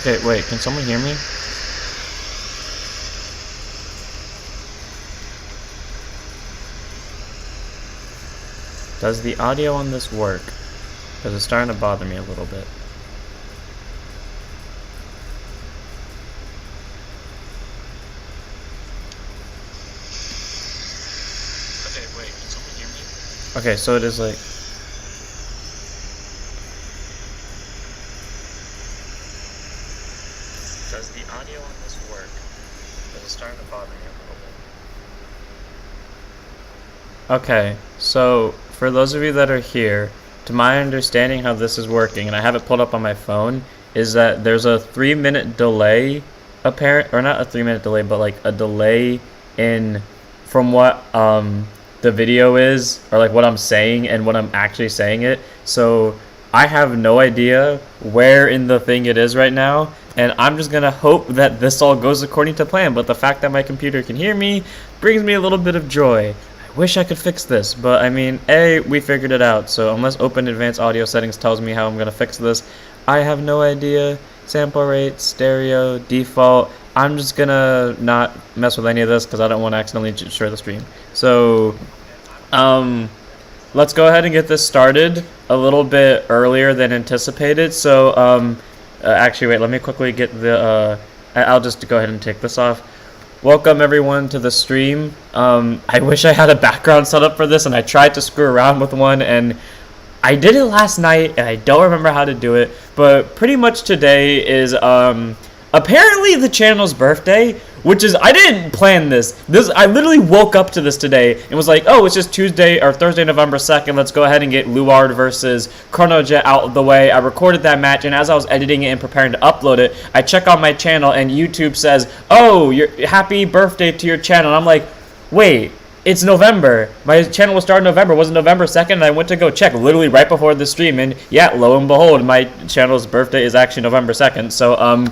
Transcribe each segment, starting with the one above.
Okay, wait, can someone hear me? Does the audio on this work? Because it's starting to bother me a little bit. Okay, wait, can someone hear me? Okay, so it is like... Does the audio on this work? Because it's starting to bother me a little bit. Okay, so for those of you that are here, to my understanding how this is working, and I have it pulled up on my phone, is that there's a 3-minute delay apparent, or not a 3-minute delay, but like a delay in from what the video is, or like what I'm saying and what I'm actually saying it. So I have no idea where in the thing it is right now, and I'm just gonna hope that this all goes according to plan. But the fact that my computer can hear me brings me a little bit of joy. I wish I could fix this, but I mean, we figured it out. So unless Open Advanced Audio Settings tells me how I'm gonna fix this, I have no idea. Sample rate, stereo, default. I'm just gonna not mess with any of this because I don't want to accidentally share the stream. So, let's go ahead and get this started a little bit earlier than anticipated. So, actually, wait, let me quickly get the, I'll just go ahead and take this off. Welcome everyone to the stream. I wish I had a background set up for this, and I tried to screw around with one, and I did it last night, and I don't remember how to do it, but pretty much today is, apparently the channel's birthday, which is, I didn't plan this. I literally woke up to this today and was like, oh, it's just Tuesday or Thursday, November 2nd. Let's go ahead and get Luard versus Chronojet out of the way. I recorded that match, and as I was editing it and preparing to upload it, I check on my channel, and YouTube says, oh, happy birthday to your channel. And I'm like, wait, it's November. My channel was started in November. It wasn't November 2nd, and I went to go check literally right before the stream, and yeah, lo and behold, my channel's birthday is actually November 2nd. So,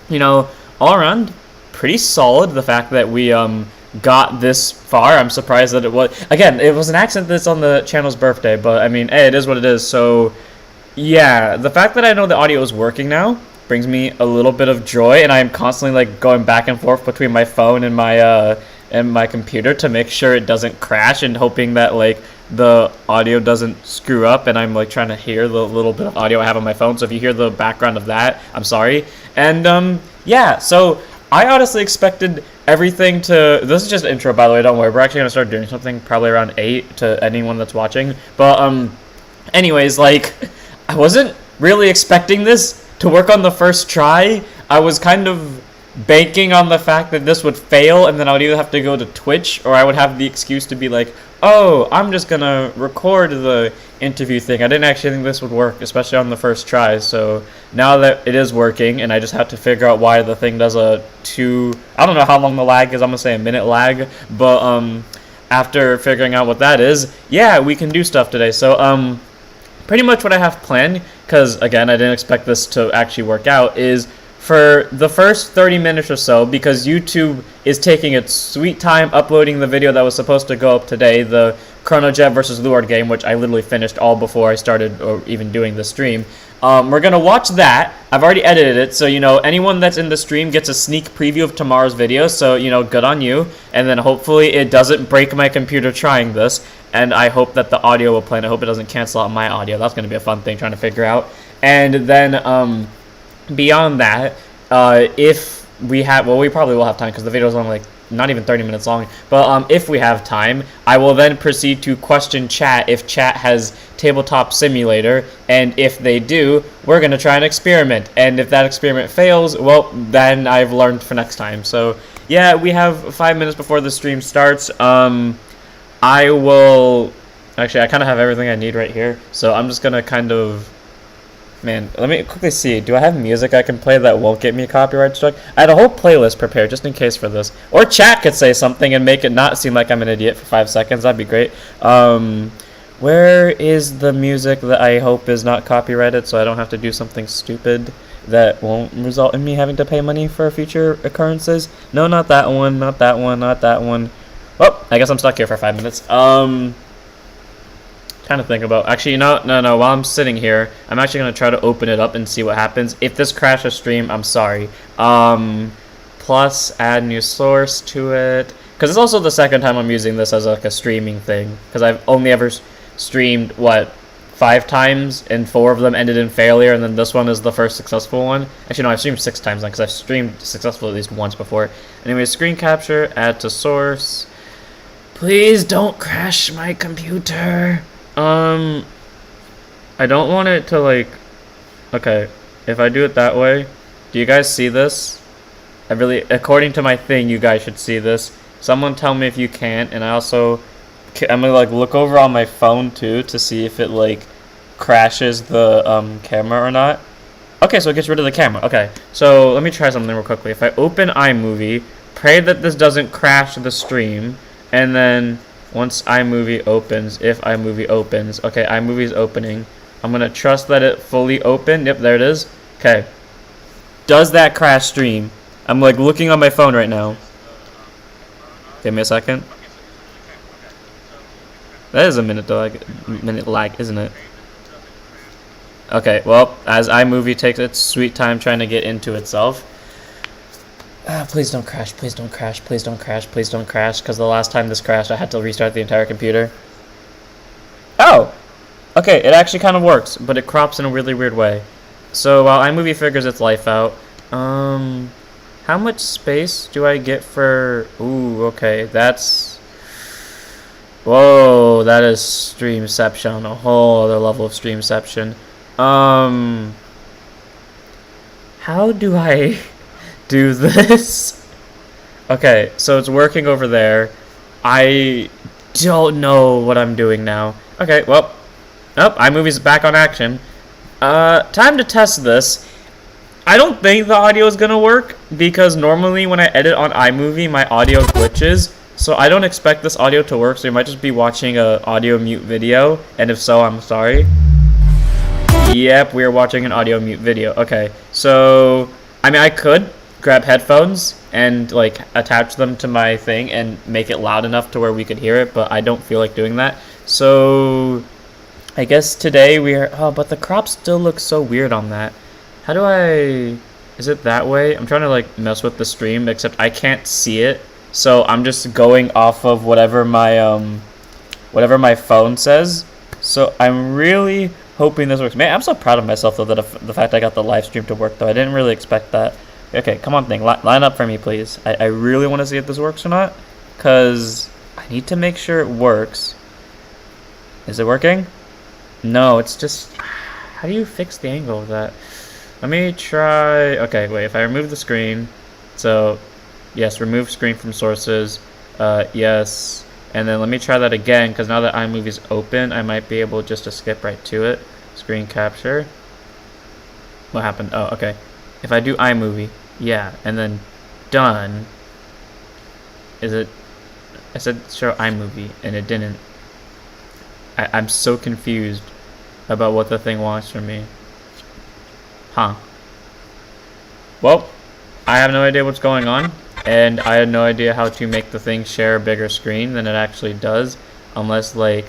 you know, all around, pretty solid. The fact that we got this far, I'm surprised that it was. Again, it was an accident that it's on the channel's birthday, but I mean, hey, it is what it is. So, yeah, the fact that I know the audio is working now brings me a little bit of joy, and I'm constantly like going back and forth between my phone and my computer to make sure it doesn't crash, and hoping that like the audio doesn't screw up, and I'm like trying to hear the little bit of audio I have on my phone. So if you hear the background of that, I'm sorry. And yeah, so I honestly expected everything to, this is just an intro by the way, don't worry, we're actually gonna start doing something probably around 8 to anyone that's watching. But anyways, like, I wasn't really expecting this to work on the first try. I was kind of banking on the fact that this would fail, and then I would either have to go to Twitch, or I would have the excuse to be like, oh, I'm just gonna record the interview thing. I didn't actually think this would work, especially on the first try. So now that it is working, and I just have to figure out why the thing does I don't know how long the lag is, I'm gonna say a minute lag, but after figuring out what that is, yeah, we can do stuff today. So pretty much what I have planned, because again, I didn't expect this to actually work out, is for the first 30 minutes or so, because YouTube is taking its sweet time uploading the video that was supposed to go up today, the Chronojet versus Luard game, which I literally finished all before I started or even doing the stream. We're going to watch that. I've already edited it, so, you know, anyone that's in the stream gets a sneak preview of tomorrow's video, so, you know, good on you. And then hopefully it doesn't break my computer trying this, and I hope that the audio will play, and I hope it doesn't cancel out my audio. That's going to be a fun thing trying to figure out. And then, beyond that, if we have, well, we probably will have time because the video is only like not even 30 minutes long, but if we have time, I will then proceed to question chat if chat has Tabletop Simulator, and if they do, we're going to try an experiment, and if that experiment fails, well, then I've learned for next time. So yeah, we have 5 minutes before the stream starts. I will, actually, I kind of have everything I need right here, so I'm just going to kind of, man, let me quickly see. Do I have music I can play that won't get me a copyright strike? I had a whole playlist prepared just in case for this. Or chat could say something and make it not seem like I'm an idiot for 5 seconds. That'd be great. Where is the music that I hope is not copyrighted so I don't have to do something stupid that won't result in me having to pay money for future occurrences? No, not that one, not that one, not that one. Oh, I guess I'm stuck here for 5 minutes. Trying to think about. Actually, no. While I'm sitting here, I'm actually gonna try to open it up and see what happens. If this crashes stream, I'm sorry. Plus add new source to it, because it's also the second time I'm using this as like a streaming thing. Because I've only ever streamed what 5 times, and 4 of them ended in failure, and then this one is the first successful one. Actually, no, I've streamed 6 times now because I've streamed successfully at least once before. Anyway, screen capture, add to source. Please don't crash my computer. I don't want it to like. Okay, if I do it that way, do you guys see this? According to my thing, you guys should see this. Someone tell me if you can't, and I'm gonna like look over on my phone too to see if it like crashes the camera or not. Okay, so it gets rid of the camera. Okay, so let me try something real quickly. If I open iMovie, pray that this doesn't crash the stream, and then once iMovie opens, if iMovie opens, okay, iMovie's opening. I'm gonna trust that it fully opened. Yep, there it is. Okay, does that crash stream? I'm like looking on my phone right now. Give me a second. That is a minute lag, isn't it? Okay, well, as iMovie takes its sweet time trying to get into itself. Please don't crash, please don't crash, please don't crash, please don't crash, because the last time this crashed, I had to restart the entire computer. Oh! Okay, it actually kind of works, but it crops in a really weird way. So while iMovie figures its life out, how much space do I get for... Ooh, okay, that's... Whoa, that is Streamception on a whole other level of Streamception. How do I do this? Okay, so it's working over there. I don't know what I'm doing now. Okay, well, iMovie's back on action. Time to test this. I don't think the audio is gonna work because normally when I edit on iMovie, my audio glitches. So I don't expect this audio to work, so you might just be watching a audio mute video, and if so, I'm sorry. Yep, we are watching an audio mute video. Okay, so, I mean, I could grab headphones and, like, attach them to my thing and make it loud enough to where we could hear it, but I don't feel like doing that. So, I guess today oh, but the crop still looks so weird on that. How do is it that way? I'm trying to, like, mess with the stream, except I can't see it. So I'm just going off of whatever my phone says. So I'm really hoping this works. Man, I'm so proud of myself though, that the fact I got the live stream to work though. I didn't really expect that. Okay, come on thing, line up for me please. I really want to see if this works or not, because I need to make sure it works. Is it working? No, it's just... How do you fix the angle of that? Let me try... Okay, wait, if I remove the screen... So... Yes, remove screen from sources. Yes. And then let me try that again, because now that iMovie's open, I might be able just to skip right to it. Screen capture. What happened? Oh, okay. If I do iMovie, yeah, and then done. Is it... I said show iMovie, and it didn't. I'm so confused about what the thing wants from me. Huh. Well, I have no idea what's going on. And I had no idea how to make the thing share a bigger screen than it actually does. Unless, like,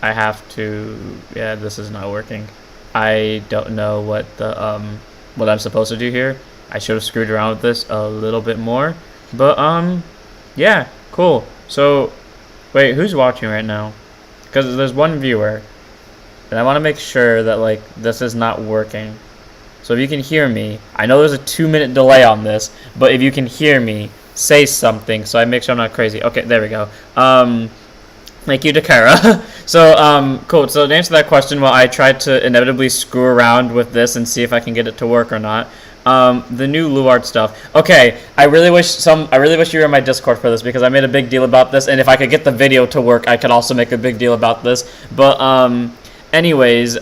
I have to... Yeah, this is not working. I don't know what what I'm supposed to do here. I should have screwed around with this a little bit more. But, yeah, cool. So, wait, who's watching right now? Because there's one viewer. And I want to make sure that, like, this is not working. So if you can hear me, I know there's a 2-minute delay on this, but if you can hear me, say something so I make sure I'm not crazy. Okay, there we go. Thank you, Dakara. So, cool. So to answer that question, well, I tried to inevitably screw around with this and see if I can get it to work or not. The new Luard stuff. Okay, I really wish you were in my Discord for this because I made a big deal about this, and if I could get the video to work, I could also make a big deal about this. But, anyways,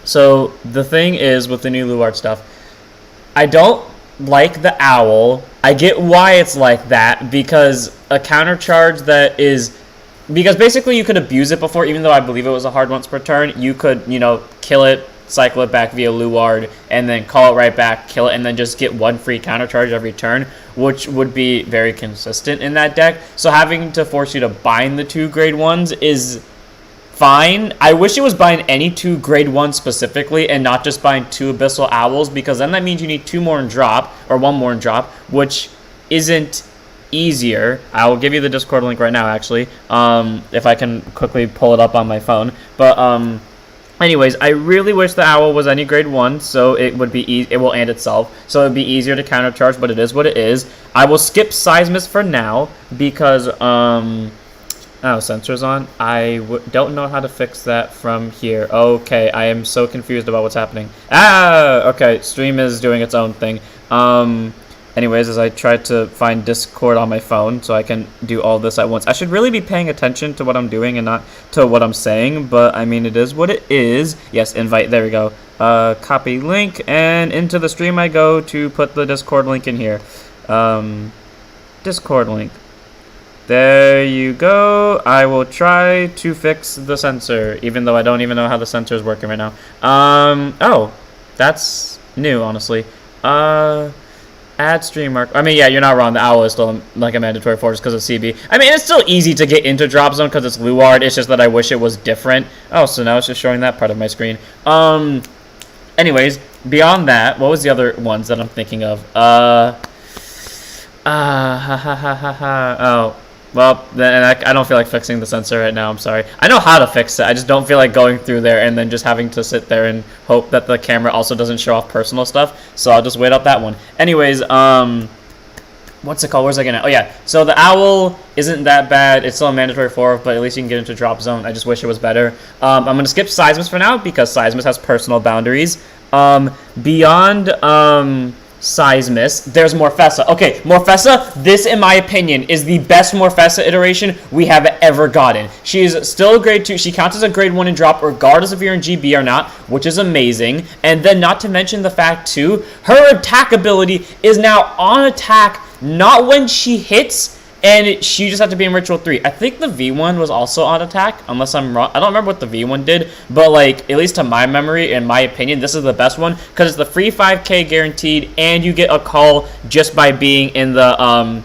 so the thing is with the new Luard stuff, I don't like the owl. I get why it's like that, because a countercharge that is... Because basically you could abuse it before, even though I believe it was a hard once per turn. You could, you know, kill it, cycle it back via Luard, and then call it right back, kill it, and then just get one free countercharge every turn, which would be very consistent in that deck. So having to force you to bind the 2 grade 1s is fine. I wish it was buying any 2 grade 1 specifically and not just buying 2 Abyssal Owls, because then that means you need 2 more in drop, or 1 more in drop, which isn't easier. I will give you the Discord link right now, actually, if I can quickly pull it up on my phone. But anyways, I really wish the owl was any grade 1, so it would be it will end itself, so it would be easier to countercharge, but it is what it is. I will skip Seismus for now because oh, sensors on. I don't know how to fix that from here. Okay, I am so confused about what's happening. Okay, stream is doing its own thing. Anyways, as I try to find Discord on my phone so I can do all this at once. I should really be paying attention to what I'm doing and not to what I'm saying, but I mean, it is what it is. Yes, invite, there we go. Copy link, and into the stream I go to put the Discord link in here. Discord link. There you go. I will try to fix the sensor, even though I don't even know how the sensor is working right now. Oh, that's new, honestly. Add stream mark. I mean, yeah, you're not wrong. The owl is still like a mandatory force because of CB. I mean, it's still easy to get into drop zone because it's Luard. It's just that I wish it was different. Oh, so now it's just showing that part of my screen. Anyways, beyond that, what was the other ones that I'm thinking of? Oh. Well, then I don't feel like fixing the sensor right now. I'm sorry. I know how to fix it. I just don't feel like going through there and then just having to sit there and hope that the camera also doesn't show off personal stuff. So I'll just wait out that one. Anyways, what's it called? Where's I gonna? Oh yeah. So the owl isn't that bad. It's still a mandatory 4, but at least you can get into drop zone. I just wish it was better. I'm gonna skip Seismus for now because Seismus has personal boundaries. Beyond Seismus, there's Morfessa. Okay, Morfessa, this in my opinion is the best Morfessa iteration we have ever gotten. She is still a grade 2. She counts as a grade 1 in drop regardless if you're in GB or not, which is amazing. And then not to mention the fact too, her attack ability is now on attack, not when she hits, and she just had to be in Ritual 3. I think the V1 was also on attack, unless I'm wrong. I don't remember what the V1 did, but like, at least to my memory, in my opinion, this is the best one, because it's the free 5k guaranteed, and you get a call just by being in the,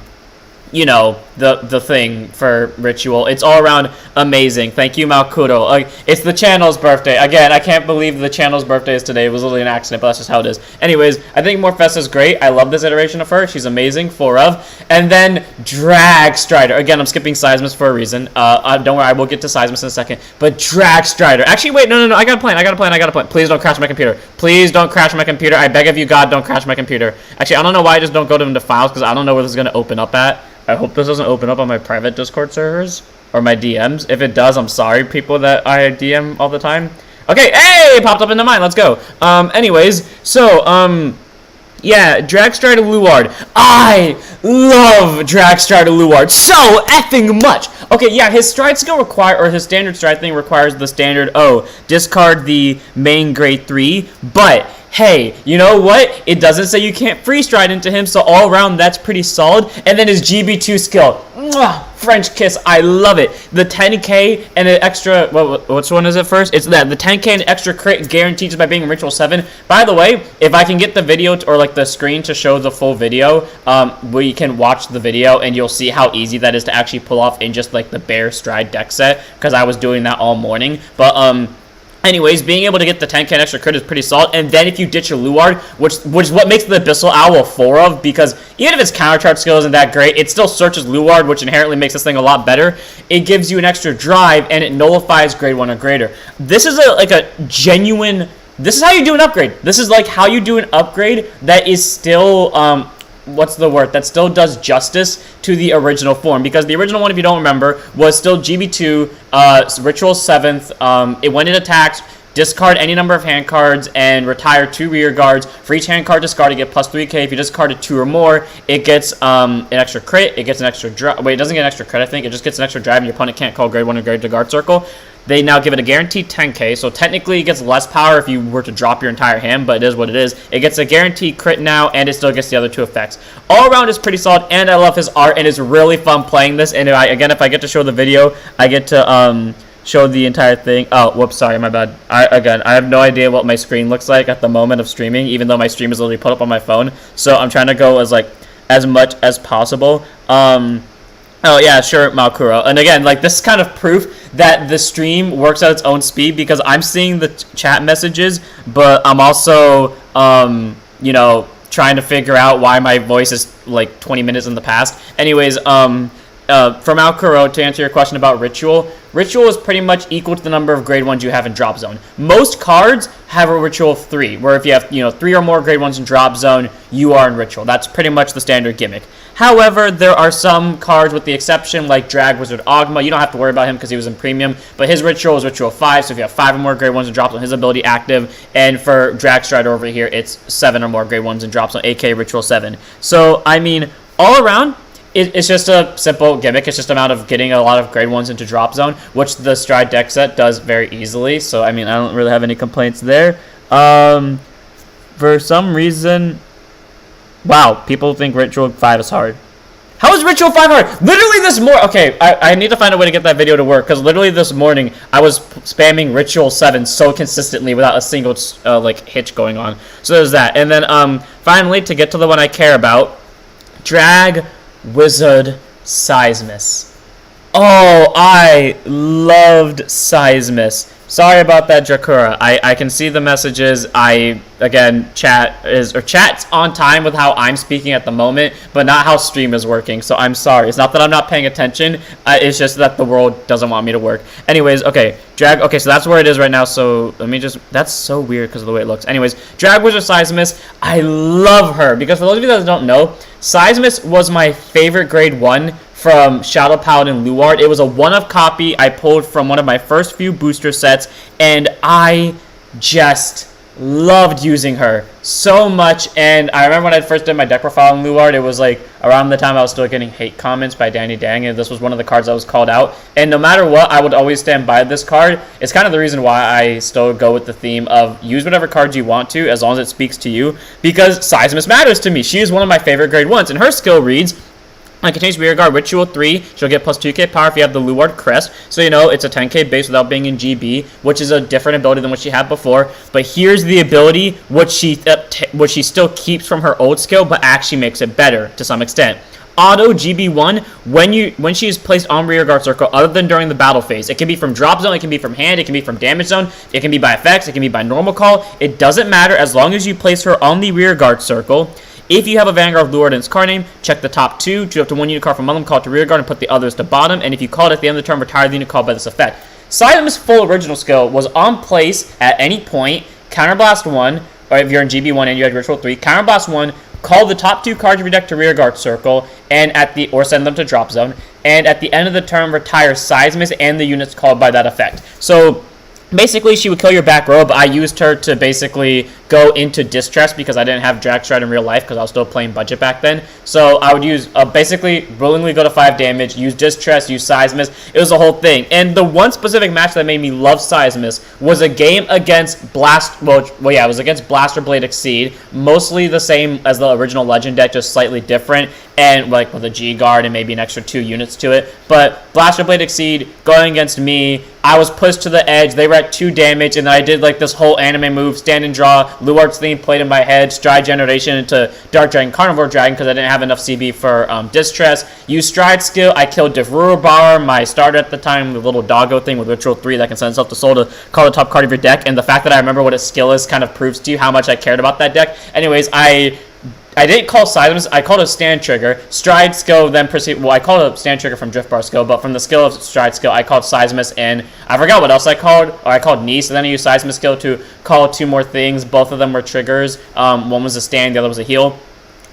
you know, the thing for Ritual. It's all around amazing. Thank you, Malkudo. It's the channel's birthday. Again, I can't believe the channel's birthday is today. It was literally an accident, but that's just how it is. Anyways, I think Morfessa's great. I love this iteration of her. She's amazing. 4 of. And then Drag Strider. Again, I'm skipping Seismus for a reason. Don't worry, I will get to Seismus in a second. But Drag Strider. Actually, wait, no. I got a plan. Please don't crash my computer. Please don't crash my computer. I beg of you, God, don't crash my computer. Actually, I don't know why I just don't go to into files, because I don't know where this is going to open up at. I hope this doesn't open up on my private Discord servers or my DMs. If it does, I'm sorry, people that I DM all the time. Okay, hey, it popped up into mine. Let's go. Anyways, so, yeah, Dragstrider Luard. I love Dragstrider Luard so effing much. Okay, yeah, his stride skill or his standard stride thing requires the standard, discard the main grade 3, but hey, you know what? It doesn't say you can't free stride into him, so all around that's pretty solid. And then his GB2 skill, mwah, French kiss, I love it. The 10k and an extra, which one is it first? It's that, the 10k and extra crit guaranteed just by being in Ritual 7. By the way, if I can get the video or like the screen to show the full video, we can watch the video and you'll see how easy that is to actually pull off in just like the bare stride deck set, because I was doing that all morning. But anyways, being able to get the 10k extra crit is pretty solid. And then if you ditch a Luard, which is what makes the Abyssal Owl 4 of, because even if its countercharge skill isn't that great, it still searches Luard, which inherently makes this thing a lot better. It gives you an extra drive, and it nullifies grade 1 or greater. This is like a genuine, this is how you do an upgrade. This is like how you do an upgrade that is still, what's the word? That still does justice to the original form, because the original one, if you don't remember, was still GB2, Ritual 7th. It went in attacks, discard any number of hand cards, and retire 2 rear guards. For each hand card discarded, you get plus 3k. If you discarded 2 or more, it gets an extra crit. It gets an extra drive. Wait, it doesn't get an extra crit, I think. It just gets an extra drive, and your opponent can't call grade 1 or grade 2 guard circle. They now give it a guaranteed 10k, so technically it gets less power if you were to drop your entire hand, but it is what it is. It gets a guaranteed crit now, and it still gets the other 2 effects. All around is pretty solid, and I love his art, and it's really fun playing this. And if I get to show the video, I get to show the entire thing. Oh, whoops, sorry, my bad. I have no idea what my screen looks like at the moment of streaming, even though my stream is literally put up on my phone. So I'm trying to go as much as possible. Oh yeah, sure, Malkuro. And again, like this is kind of proof that the stream works at its own speed because I'm seeing the chat messages, but I'm also you know, trying to figure out why my voice is like 20 minutes in the past. Anyways, from Malkuro, to answer your question about Ritual, Ritual is pretty much equal to the number of grade 1s you have in Drop Zone. Most cards have a Ritual of 3, where if you have, 3 or more grade 1s in Drop Zone, you are in Ritual. That's pretty much the standard gimmick. However, there are some cards with the exception, like Drag Wizard Ogma. You don't have to worry about him because he was in Premium, but his Ritual is Ritual 5, so if you have 5 or more grade 1s in Drop Zone, his ability active. And for Drag Strider over here, it's 7 or more grade 1s in Drop Zone, aka Ritual 7. So, I mean, all around, it's just a simple gimmick. It's just a matter of getting a lot of grade 1s into Drop Zone, which the Stride deck set does very easily. So, I mean, I don't really have any complaints there. For some reason... Wow, people think Ritual 5 is hard. How is Ritual 5 hard? Literally this morning... Okay, I need to find a way to get that video to work, because literally this morning, I was spamming Ritual 7 so consistently without a single, hitch going on. So there's that. And then, finally, to get to the one I care about, Drag Wizard Seismus. Oh, I loved Seismus. Sorry about that, Drakura. I can see the messages. Chat's on time with how I'm speaking at the moment, but not how stream is working. So I'm sorry. It's not that I'm not paying attention. It's just that the world doesn't want me to work. Anyways, okay, okay, so that's where it is right now. So let me just. That's so weird because of the way it looks. Anyways, Drag Wizard Seismus. I love her because for those of you that don't know, Seismus was my favorite grade 1 from Shadow Paladin Luard. It was a one-of copy I pulled from one of my first few booster sets, and I just loved using her so much. And I remember when I first did my deck profile in Luard, it was like around the time I was still getting hate comments by Danny Dang, and this was one of the cards I was called out. And no matter what, I would always stand by this card. It's kind of the reason why I still go with the theme of use whatever cards you want to, as long as it speaks to you, because Seismus matters to me. She is one of my favorite grade 1s, and her skill reads, I can change Rearguard Ritual 3. She'll get plus 2k power if you have the Luard Crest. So, it's a 10k base without being in GB, which is a different ability than what she had before. But here's the ability, which she still keeps from her old skill, but actually makes it better to some extent. Auto GB1, when she is placed on Rearguard Circle, other than during the battle phase. It can be from Drop Zone, it can be from hand, it can be from Damage Zone, it can be by effects, it can be by normal call. It doesn't matter as long as you place her on the Rearguard Circle. If you have a Vanguard of Luard in its card name, check the top 2, choose up to 1 unit card from among them, call it to Rearguard, and put the others to bottom. And if you call it at the end of the turn, retire the unit called by this effect. Seismus' full original skill was on place at any point, Counterblast 1, or if you're in GB1 and you had Ritual 3, Counterblast 1, call the top 2 cards of your deck to Rearguard Circle, or send them to Drop Zone, and at the end of the turn, retire Seismus and the units called by that effect. So, basically, she would kill your back row, but I used her to basically go into Distress because I didn't have Drag Stride in real life because I was still playing budget back then. So I would use, basically, willingly go to 5 damage, use Distress, use Seismus. It was a whole thing. And the one specific match that made me love Seismus was a game against it was against Blaster Blade Exceed. Mostly the same as the original Legend deck, just slightly different. And like with a G-Guard and maybe an extra 2 units to it. But Blaster Blade Exceed going against me, I was pushed to the edge. They were at 2 damage, and then I did like this whole anime move, stand and draw, Luard's theme played in my head, Stride Generation into Dark Dragon Carnivore Dragon because I didn't have enough CB for Distress. Use Stride skill, I killed Devrubar, my starter at the time, the little doggo thing with Ritual 3 that can send itself to soul to call the top card of your deck, and the fact that I remember what its skill is kind of proves to you how much I cared about that deck. Anyways, I didn't call Seismus, I called a Stand Trigger. Stride skill then proceed. Well, I called a Stand Trigger from Drift Bar skill, but from the skill of Stride skill, I called Seismus, and I forgot what else I called. Or I called Niece, and then I used Seismus skill to call 2 more things. Both of them were triggers. One was a stand, the other was a heal.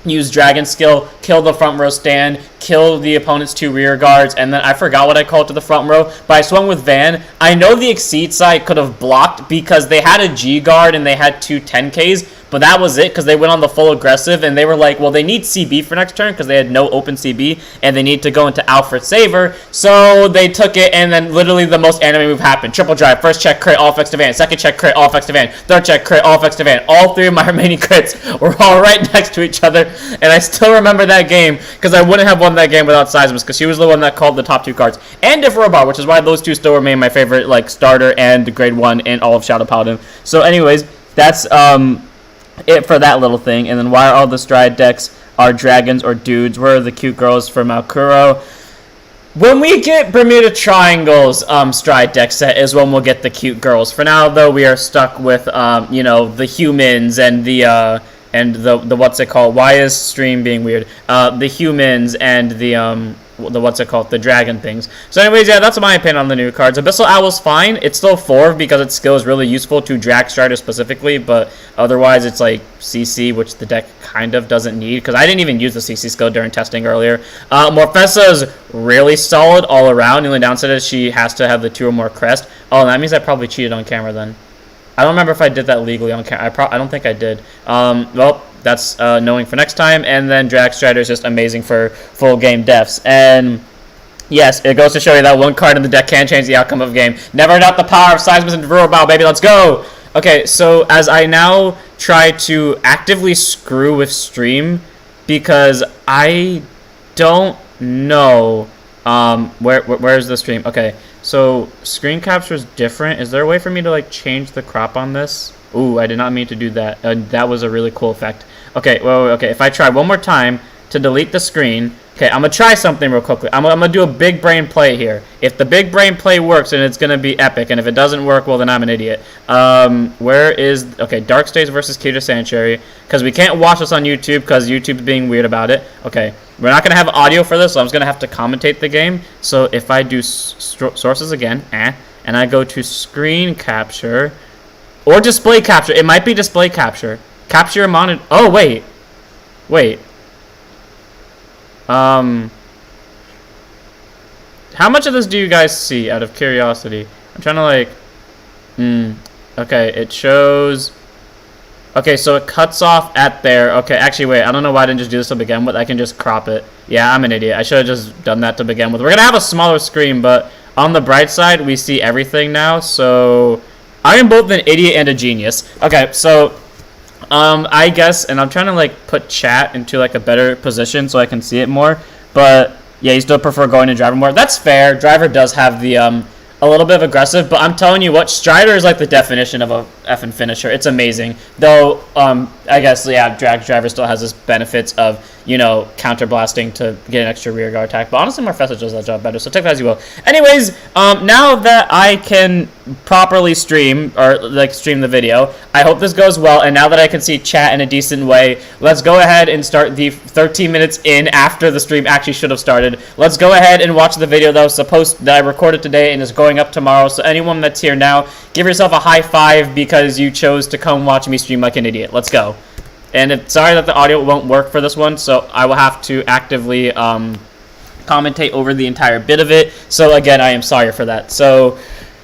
Use Dragon skill, kill the front row stand, kill the opponent's 2 rear guards, and then I forgot what I called to the front row, but I swung with Van. I know the Exceed side could have blocked because they had a G guard and they had 2 10Ks, but that was it because they went on the full aggressive, and they were like, well, they need CB for next turn because they had no open CB, and they need to go into Alfred Saver, so they took it, and then literally the most anime move happened. Triple drive, first check crit, all effects to Van, second check crit, all effects to Van, third check crit, all effects to Van. All 3 of my remaining crits were all right next to each other, and I still remember that game because I wouldn't have won that game without Seismus because she was the one that called the top 2 cards. And Devrubar, which is why those 2 still remain my favorite, like, starter and grade 1 in all of Shadow Paladin. So anyways, that's it for that little thing. And then why all the Stride decks are dragons or dudes? Where are the cute girls for Malkuro? When we get Bermuda Triangle's stride deck set is when we'll get the cute girls. For now, though, we are stuck with you know, the humans and the what's it called? Why is stream being weird? The humans and the what's it called? The dragon things. So anyways, yeah, that's my opinion on the new cards. Abyssal Owl's fine. It's still 4 because its skill is really useful to drag Strider specifically, but otherwise it's like CC, which the deck kind of doesn't need, because I didn't even use the CC skill during testing earlier. Morpheus is really solid all around. The only downside is she has to have the 2 or more crest. Oh, that means I probably cheated on camera then. I don't remember if I did that legally on camera. I don't think I did. Well, that's knowing for next time. And then Drag Strider is just amazing for full game deaths. And yes, it goes to show you that one card in the deck can change the outcome of a game. Never doubt the power of Seismus and Bow, baby. Let's go. Okay, so as I now try to actively screw with stream, because I don't know where's the stream. Okay, so screen capture is different. Is there a way for me to like change the crop on this? Ooh, I did not mean to do that. That was a really cool effect. Okay, well, okay, if I try one more time to delete the screen. Okay, I'm going to try something real quickly. I'm going to do a big brain play here. If the big brain play works, then it's going to be epic. And if it doesn't work, well, then I'm an idiot. Where is... Okay, Dark Stage versus Keter Sanctuary. Because we can't watch this on YouTube because YouTube's being weird about it. Okay, we're not going to have audio for this, so I'm just going to have to commentate the game. So if I do sources again, and I go to screen capture... Or display capture. It might be display capture. Capture a monitor. Oh, wait. Wait. How much of this do you guys see, out of curiosity? I'm trying to, like... Okay, it shows... Okay, so it cuts off at there. Okay, actually, wait. I don't know why I didn't just do this to begin with. I can just crop it. Yeah, I'm an idiot. I should have just done that to begin with. We're going to have a smaller screen, but on the bright side, we see everything now, so... I am both an idiot and a genius. Okay, so... I guess, and I'm trying to like put chat into like a better position so I can see it more, but yeah, you still prefer going to driver more. That's fair. Driver does have the a little bit of aggressive, but I'm telling you what, Strider is like the definition of a effing finisher. It's amazing. Though, I guess, yeah, Drag Driver still has its benefits of, you know, counter-blasting to get an extra rear guard attack. But honestly, Morpheus does that job better, so take that as you will. Anyways, now that I can properly stream, or, like, stream the video, I hope this goes well, and now that I can see chat in a decent way, let's go ahead and start the 13 minutes in after the stream actually should have started. Let's go ahead and watch the video that I recorded today and is going up tomorrow, so anyone that's here now, give yourself a high five because you chose to come watch me stream like an idiot. Let's go. And sorry that the audio won't work for this one, so I will have to actively commentate over the entire bit of it. So again, I am sorry for that. So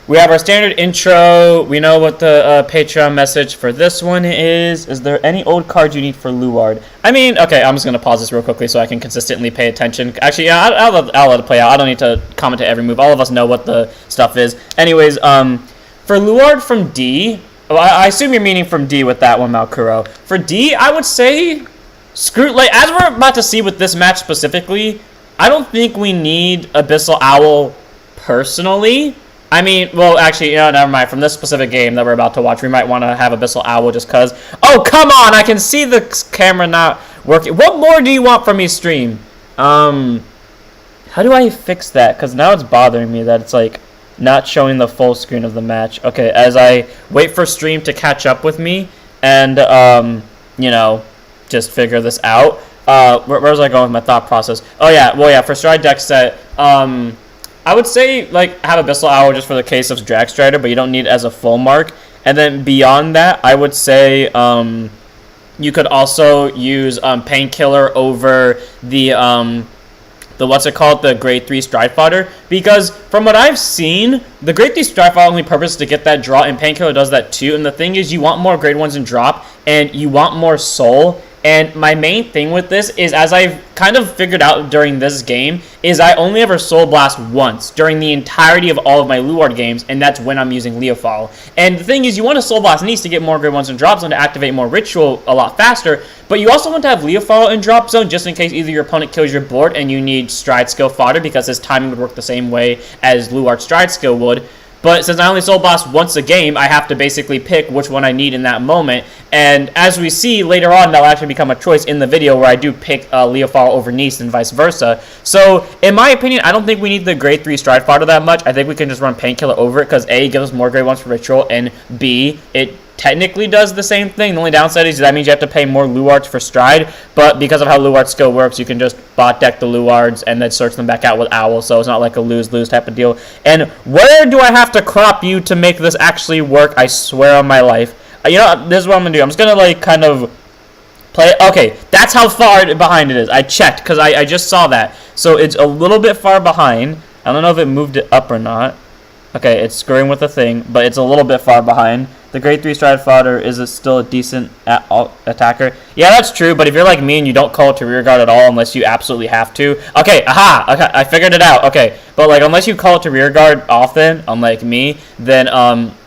we have our standard intro. We know what the Patreon message for this one is. Is there any old cards you need for Luard? I mean, okay, I'm just going to pause this real quickly so I can consistently pay attention. Actually, yeah, I'll let it play out. I don't need to commentate every move. All of us know what the stuff is. Anyways, for Luard from D, well, I assume you're meaning from D with that one, Malkuro. For D, I would say, like, as we're about to see with this match specifically, I don't think we need Abyssal Owl personally. I mean, well, actually, you know, never mind. From this specific game that we're about to watch, we might want to have Abyssal Owl just because. Oh, come on! I can see the camera not working. What more do you want from me, stream? How do I fix that? Because now it's bothering me that it's, like, not showing the full screen of the match. Okay, as I wait for stream to catch up with me and, you know, just figure this out. Where was I going with my thought process? Oh, yeah, well, yeah, for Stride deck set, I would say, like, have Abyssal Owl just for the case of Drag Strider, but you don't need it as a full mark. And then beyond that, I would say you could also use Painkiller over the what's it called, the grade 3 Stride Fodder, because from what I've seen, the grade 3 Stride Fodder only purpose is to get that draw, and Painkiller does that too. And the thing is, you want more grade 1s in drop, and you want more soul. And my main thing with this is, as I've kind of figured out during this game, is I only ever Soul Blast once during the entirety of all of my Luard games, and that's when I'm using Leofall. And the thing is, you want to Soul Blast Nice to get more grade 1s in drop zone to activate more Ritual a lot faster, but you also want to have Leofall in drop zone just in case either your opponent kills your board and you need Stride skill fodder, because his timing would work the same way as Luard Stride skill would. but since I only soul boss once a game, I have to basically pick which one I need in that moment. And as we see later on, that'll actually become a choice in the video where I do pick Leofar over Nice and vice versa. So, in my opinion, I don't think we need the grade 3 Stride Fodder that much. I think we can just run Painkiller over it because A, gives us more grade 1s for Ritual, and B, it technically does the same thing. The only downside is that means you have to pay more Luards for Stride, but because of how Luard skill works, you can just bot deck the Luards and then search them back out with Owl, so it's not like a lose-lose type of deal. And where do I have to crop you to make this actually work? I swear on my life. You know, this is what I'm going to do. I'm just going to, like, kind of play. Okay, that's how far behind it is. I checked, because I just saw that. So it's a little bit far behind. I don't know if it moved it up or not. Okay, it's screwing with the thing, but it's a little bit far behind. The grade 3 Stride Fodder, is it still a decent attacker? Yeah, that's true, but if you're like me and you don't call it to rear guard at all unless you absolutely have to. Okay, aha! Okay, I figured it out. Okay, but like unless you call it to rear guard often, unlike me, then,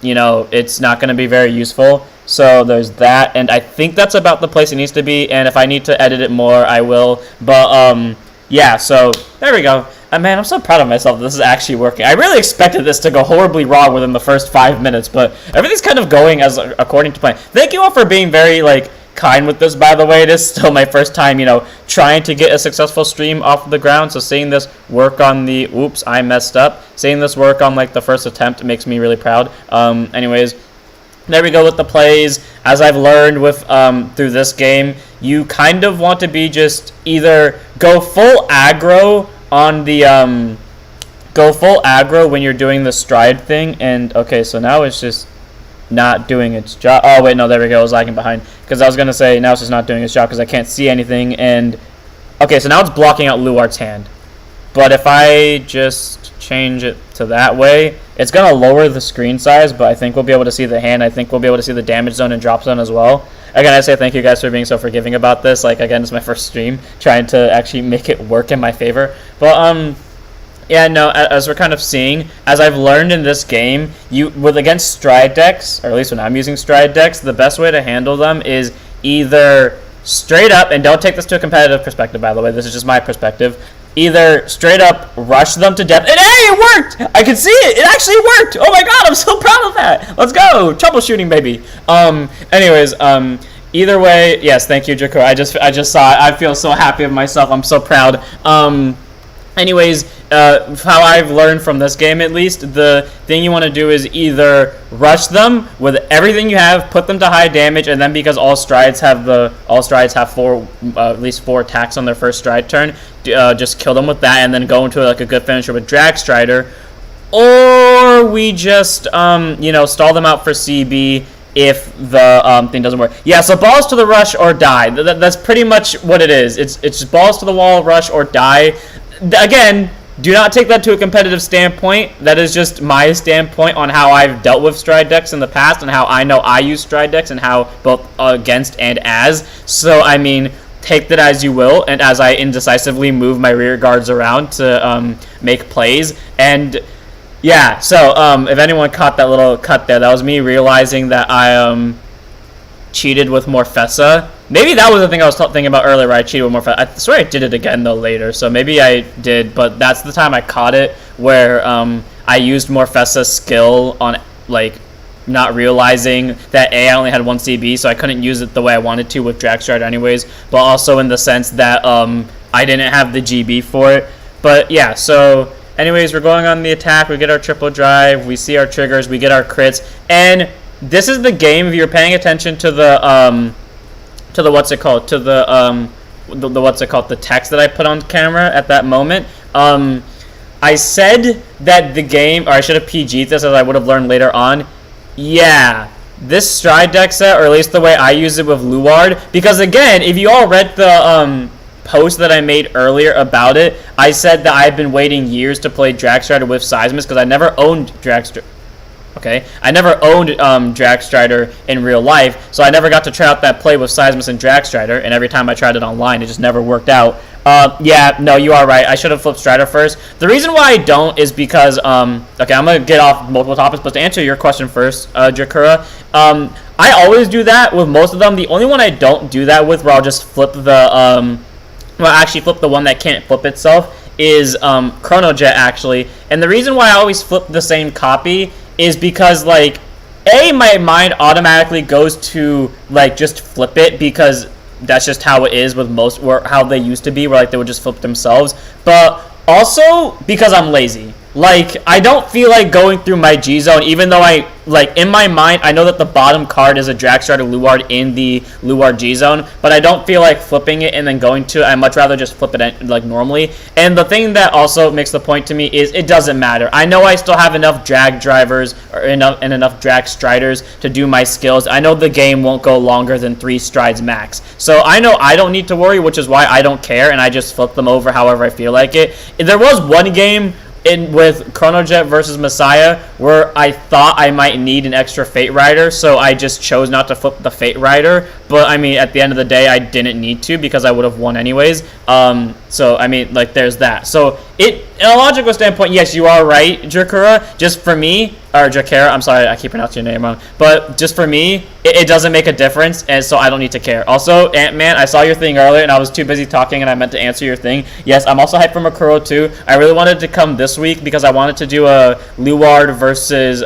you know, it's not going to be very useful. So there's that, and I think that's about the place it needs to be, and if I need to edit it more, I will. But, yeah, so there we go. Man, I'm so proud of myself that this is actually working. I really expected this to go horribly wrong within the first 5 minutes, but everything's kind of going as according to plan. Thank you all for being very, like, kind with this, by the way. It is still my first time, you know, trying to get a successful stream off the ground, so seeing this work on the... Oops, I messed up. Seeing this work on, like, the first attempt makes me really proud. Anyways... There we go with the plays. As I've learned with through this game, you kind of want to be just either go full aggro on the go full aggro when you're doing the stride thing. And okay, so now it's just not doing its job. Oh wait, no, there we go. I was lagging behind because I was gonna say now it's just not doing its job because I can't see anything. And okay, so now it's blocking out Luart's hand. But if I just change it to that way, it's going to lower the screen size, but I think we'll be able to see the hand. I think we'll be able to see the damage zone and drop zone as well. Again, I say thank you guys for being so forgiving about this. Like, again, it's my first stream, trying to actually make it work in my favor. But, yeah, no, as we're kind of seeing, as I've learned in this game, against stride decks, or at least when I'm using stride decks, the best way to handle them is either straight up, and don't take this to a competitive perspective, by the way, this is just my perspective, either straight up rush them to death. And hey, it worked! I can see it! It actually worked! Oh my god, I'm so proud of that! Let's go! Troubleshooting, baby. Anyways, either way, yes, thank you, Jakura. I just saw it. I feel so happy of myself. I'm so proud. Anyways, how I've learned from this game, at least, the thing you want to do is either rush them with everything you have, put them to high damage, and then because all strides have at least four attacks on their first stride turn, just kill them with that, and then go into like a good finisher with Drag Strider, or we just you know, stall them out for CB if the thing doesn't work. Yeah, so balls to the rush or die. That's pretty much what it is. It's just balls to the wall, rush or die. Again, do not take that to a competitive standpoint. That is just my standpoint on how I've dealt with stride decks in the past and how I know I use stride decks and how both against and as. So, I mean, take that as you will, and as I indecisively move my rear guards around to make plays. And yeah, so if anyone caught that little cut there, that was me realizing that I cheated with Morfessa. Maybe that was the thing I was thinking about earlier, where I cheated with Morfessa. I swear I did it again, though, later, so maybe I did, but that's the time I caught it, where I used Morfessa's skill on, like, not realizing that I only had one CB, so I couldn't use it the way I wanted to with Drag Strider anyways, but also in the sense that I didn't have the GB for it. But yeah, so anyways, we're going on the attack, we get our triple drive, we see our triggers, we get our crits, and this is the game, if you're paying attention to the what's it called, to the what's it called, the text that I put on camera at that moment. I said that the game, or I should have PG'd this as I would have learned later on. Yeah, this stride deck set, or at least the way I use it with Luard, because again, if you all read the post that I made earlier about it, I said that I've been waiting years to play Drag Strider with Seismus because I never owned Drag Strider. Okay, I never owned Drag Strider in real life, so I never got to try out that play with Seismus and Drag Strider, and every time I tried it online, it just never worked out. Yeah, no, you are right. I should have flipped Strider first. The reason why I don't is because, okay, I'm going to get off multiple topics, but to answer your question first, Jakura, I always do that with most of them. The only one I don't do that with, where I'll just flip the, actually flip the one that can't flip itself, is Chronojet, actually. And the reason why I always flip the same copy is because, like, my mind automatically goes to, like, just flip it because that's just how it is with most, or how they used to be, where, like, they would just flip themselves. But also because I'm lazy. Like, I don't feel like going through my G zone, even though in my mind, I know that the bottom card is a Drag Strider Luard in the Luard G zone, but I don't feel like flipping it and then going to it. I'd much rather just flip it like normally. And the thing that also makes the point to me is it doesn't matter. I know I still have enough drag drivers or enough drag striders to do my skills. I know the game won't go longer than 3 strides max. So I know I don't need to worry, which is why I don't care, and I just flip them over however I feel like it. There was one game with Chronojet versus Messiah where I thought I might need an extra Fate Rider, so I just chose not to flip the Fate Rider. But I mean, at the end of the day, I didn't need to because I would have won anyways. So I mean, like, there's that. So in a logical standpoint, yes, you are right, Jakura. Just for me, or Jakara, I'm sorry, I keep pronouncing your name wrong. But just for me, it doesn't make a difference, and so I don't need to care. Also, Ant-Man, I saw your thing earlier, and I was too busy talking, and I meant to answer your thing. Yes, I'm also hyped for Makuro too. I really wanted to come this week because I wanted to do a Luard versus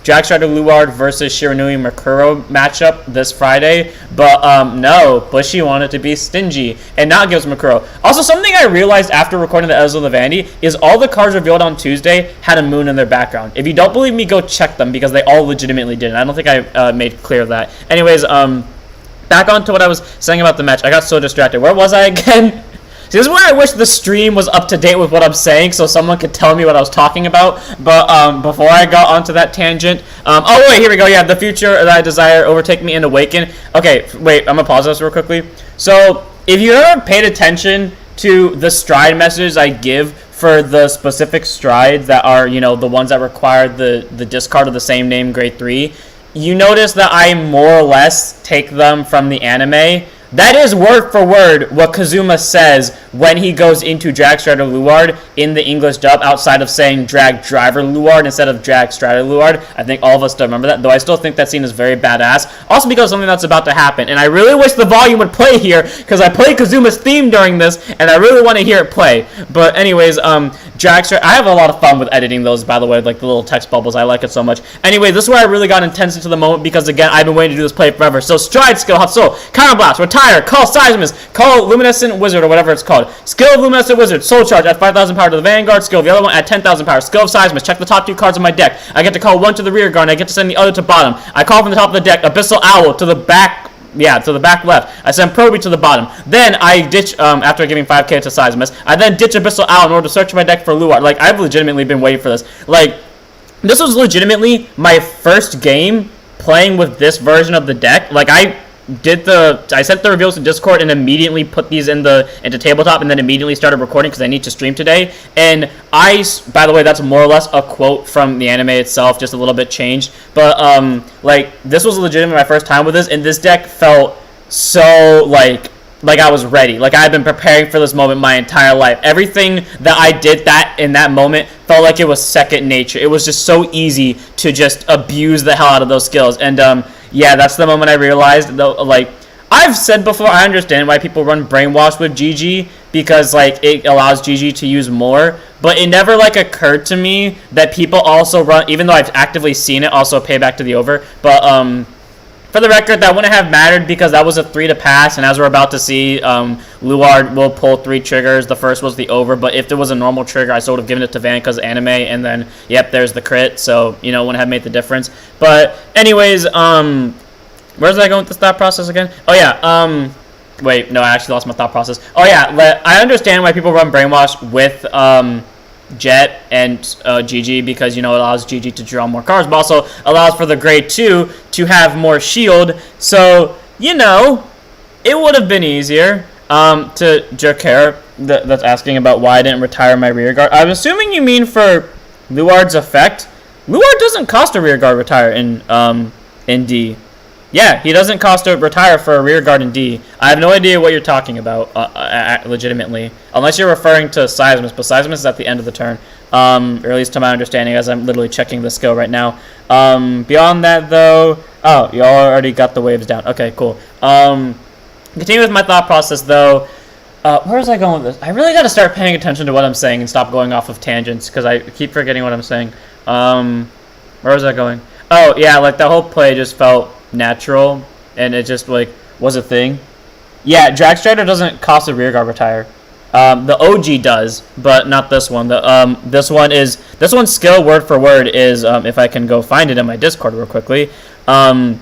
Drag Strider Luard versus Shiranui Makuro matchup this Friday, but no, Bushy wanted to be stingy and not give us Makuro. Also, something I realized after recording the Ezra Levandi is all the cards revealed on Tuesday had a moon in their background. If you don't believe me, go check them because they all legitimately did. And I don't think I made clear that. Anyways, back on to what I was saying about the match. I got so distracted. Where was I again? See, this is where I wish the stream was up to date with what I'm saying so someone could tell me what I was talking about. But before I got onto that tangent, oh wait, here we go. Yeah, the future that I desire, overtake me and awaken. Okay, wait, I'm gonna pause this real quickly. So if you ever paid attention to the stride messages I give for the specific strides that are, you know, the ones that require the discard of the same name grade 3, you notice that I more or less take them from the anime. That is word for word what Kazuma says when he goes into Drag Strider Luard in the English dub, outside of saying Drag Driver Luard instead of Drag Strider Luard. I think all of us still remember that, though I still think that scene is very badass. Also because of something that's about to happen, and I really wish the volume would play here, because I played Kazuma's theme during this, and I really want to hear it play. But anyways, Drag Strider, I have a lot of fun with editing those, by the way, like the little text bubbles. I like it so much. Anyway, this is where I really got intense into the moment, because again, I've been waiting to do this play forever. So Stride Skill, Hatsuo, Counter Blast, Retire, Call Seismus, Call Luminescent Wizard, or whatever it's called. Skill of Luminescent Wizard, Soul Charge, add 5,000 power to the Vanguard. Skill of the other one, add 10,000 power. Skill of Seismus, check the top 2 cards of my deck. I get to call one to the rear guard, and I get to send the other to bottom. I call from the top of the deck, Abyssal Owl to the back. Yeah, to the back left. I send Proby to the bottom. Then I ditch, after giving 5k to Seismus, I then ditch Abyssal Owl in order to search my deck for Luard. Like, I've legitimately been waiting for this. Like, this was legitimately my first game playing with this version of the deck. Like, I sent the reveals to Discord and immediately put these into tabletop, and then immediately started recording because I need to stream today. And by the way, that's more or less a quote from the anime itself, just a little bit changed. But like, this was legitimately my first time with this, and this deck felt so like I was ready. Like, I've been preparing for this moment my entire life. Everything that I did in that moment felt like it was second nature. It was just so easy to just abuse the hell out of those skills. And yeah, that's the moment I realized, though, like, I've said before, I understand why people run Brainwash with GG, because, like, it allows GG to use more, but it never, like, occurred to me that people also run, even though I've actively seen it, also pay back to the over. But for the record, that wouldn't have mattered because that was a 3 to pass, and as we're about to see, Luard will pull 3 triggers. The first was the over, but if there was a normal trigger, I sort of given it to Van because anime, and then, yep, there's the crit, so, you know, wouldn't have made the difference. But anyways, where's I going with this thought process again? Oh, yeah, wait, no, I actually lost my thought process. Oh, yeah, I understand why people run Brainwash with, Jet and GG, because, you know, it allows GG to draw more cards, but also allows for the grade 2 to have more shield. So, you know, it would have been easier. To Jerker, that's asking about why I didn't retire my rear guard. I'm assuming you mean for Luard's effect. Luard doesn't cost a rear guard retire in D. Yeah, he doesn't cost a retire for a rear guard in D. I have no idea what you're talking about, legitimately. Unless you're referring to Seismus, but Seismus is at the end of the turn. Or at least to my understanding, as I'm literally checking the skill right now. Beyond that, though... Oh, you all already got the waves down. Okay, cool. Continue with my thought process, though. Where was I going with this? I really got to start paying attention to what I'm saying and stop going off of tangents, because I keep forgetting what I'm saying. Where was that going? Oh, yeah, like, the whole play just felt natural, and it just, like, was a thing. Yeah, Drag Strider doesn't cost a rearguard retire. The OG does, but not this one. This one's skill word for word is, if I can go find it in my Discord real quickly.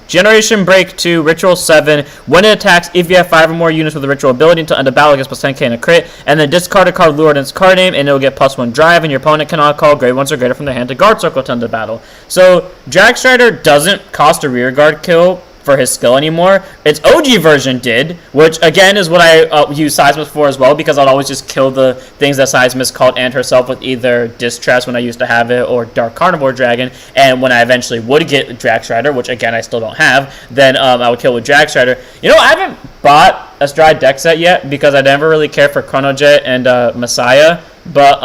Generation Break 2, Ritual 7. When it attacks, if you have 5 or more units with a ritual ability until end of battle, it gets plus 10k in a crit. And then discard a card lured in its card name, and it'll get plus 1 drive, and your opponent cannot call grade 1s or greater from their hand to guard circle to end of battle. So, Drag Strider doesn't cost a rear guard kill for his skill anymore. Its OG version did, which again is what I use Seismus for as well, because I'd always just kill the things that Seismus called and herself with either Distress when I used to have it, or Dark Carnivore Dragon, and when I eventually would get Drag Strider, which again I still don't have, then I would kill with Drag Strider. You know, I haven't bought a Stride deck set yet, because I never really cared for Chronojet and Messiah, but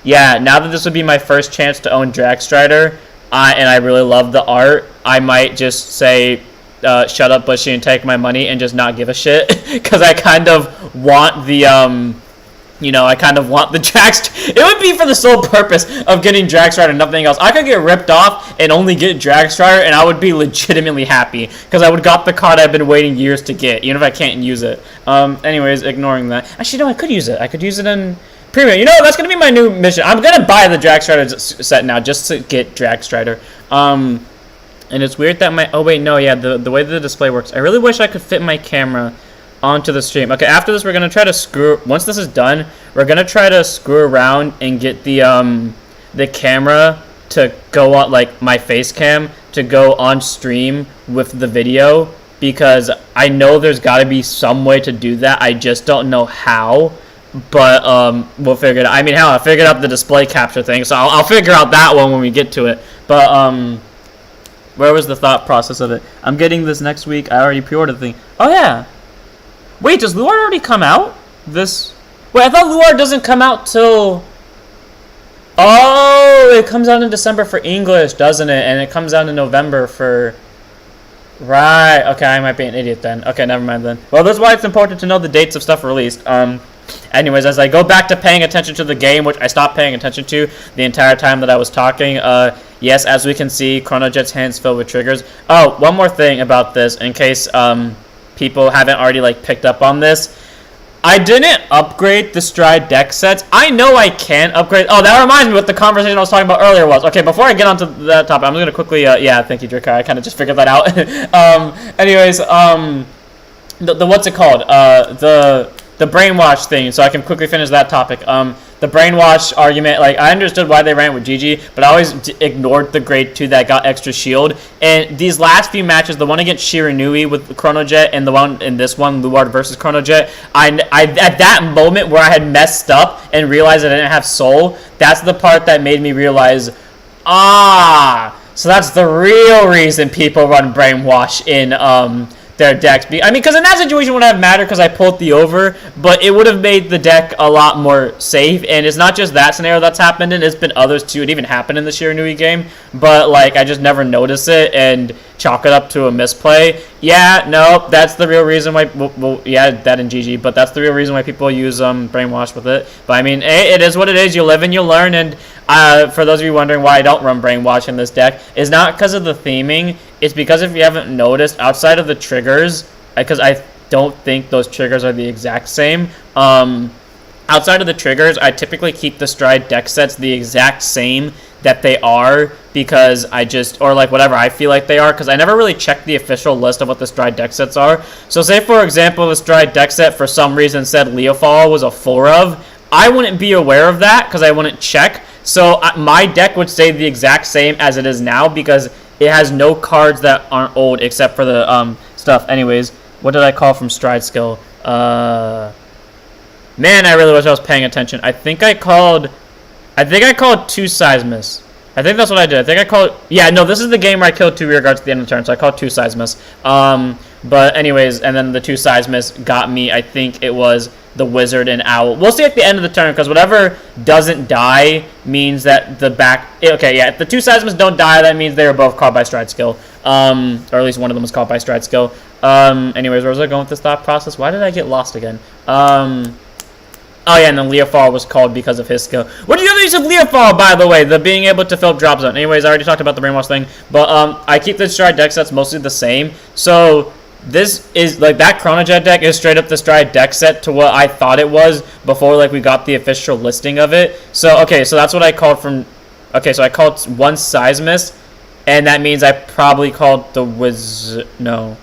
yeah, now that this would be my first chance to own Drag Strider, and I really love the art, I might just say, shut up, Bushy, and take my money and just not give a shit. Because I kind of want the, I kind of want the Drag Strider. It would be for the sole purpose of getting Drag Strider and nothing else. I could get ripped off and only get Drag Strider, and I would be legitimately happy. Because I would got the card I've been waiting years to get, even if I can't use it. Anyways, ignoring that. Actually, no, I could use it. I could use it in Premium. You know, that's going to be my new mission. I'm going to buy the Drag Strider set now just to get Drag Strider. And it's weird that my... Oh, wait, no, yeah, the way the display works. I really wish I could fit my camera onto the stream. Okay, after this, we're going to try to screw... Once this is done, we're going to try to screw around and get the camera to go on, like, my face cam to go on stream with the video, because I know there's got to be some way to do that. I just don't know how. But we'll figure it out. I mean, hell, I figured out the display capture thing, so I'll figure out that one when we get to it. But where was the thought process of it? I'm getting this next week. I already pre-ordered the thing. Oh yeah. Wait, does Luar already come out? Wait, I thought Luar doesn't come out till... Oh, it comes out in December for English, doesn't it? And it comes out in November for... Right. Okay, I might be an idiot then. Okay, never mind then. Well, that's why it's important to know the dates of stuff released. Anyways, as I go back to paying attention to the game, which I stopped paying attention to the entire time that I was talking, yes, as we can see, Chronojet's hands filled with triggers. Oh, one more thing about this, in case people haven't already like picked up on this. I didn't upgrade the Stride deck sets. I know I can upgrade. Oh, that reminds me what the conversation I was talking about earlier was. Okay, before I get onto that topic, I'm just gonna quickly. Yeah, thank you, Dracar. I kind of just figured that out. Anyways, the what's it called? The brainwash thing, so I can quickly finish that topic. The brainwash argument, like, I understood why they ran with Gigi, but I always ignored the grade 2 that got extra shield. And these last few matches, the one against Shiranui with Chronojet and the one in this one, Luard versus Chronojet, I at that moment where I had messed up and realized I didn't have soul, that's the part that made me realize, so that's the real reason people run brainwash in their decks. I mean, because in that situation it wouldn't have mattered because I pulled the over, but it would have made the deck a lot more safe. And it's not just that scenario that's happened in, it's been others too. It even happened in the Shiranui game, but like I just never noticed it and chalk it up to a misplay. Yeah, no, that's the real reason why, well, yeah, that and GG, but that's the real reason why people use brainwash with it. But I mean, it is what it is. You live and you learn. And for those of you wondering why I don't run brainwash in this deck, it's not because of the theming. It's because if you haven't noticed, outside of the triggers, because I don't think those triggers are the exact same, outside of the triggers, I typically keep the Stride deck sets the exact same that they are, because I just, or like whatever I feel like they are, because I never really checked the official list of what the Stride deck sets are. So say for example the Stride deck set for some reason said Leofall was a 4 of, I wouldn't be aware of that because I wouldn't check. So my deck would stay the exact same as it is now because it has no cards that aren't old except for the stuff. Anyways, what did I call from Stride skill? Man, I really wish I was paying attention. I think I called 2 Seismus. I think that's what I did. I think I called... Yeah, no, this is the game where I killed 2 rear guards at the end of the turn, so I called 2 Seismus. But anyways, and then the 2 Seismus got me, I think it was the Wizard and Owl. We'll see at the end of the turn, because whatever doesn't die means that the back... Okay, yeah, if the 2 Seismus don't die, that means they were both called by Stride skill. Or at least one of them was called by Stride skill. Anyways, where was I going with this thought process? Why did I get lost again? Oh yeah, and then Leofar was called because of his skill. What do you use of Leofar, by the way? The being able to fill up drop zone. Anyways, I already talked about the brainwash thing, but I keep the Stride deck sets mostly the same. So this is like that Chronojet deck is straight up the Stride deck set to what I thought it was before like we got the official listing of it. So okay, so that's what I called from. Okay, so I called one Seismist, and that means I probably called the No.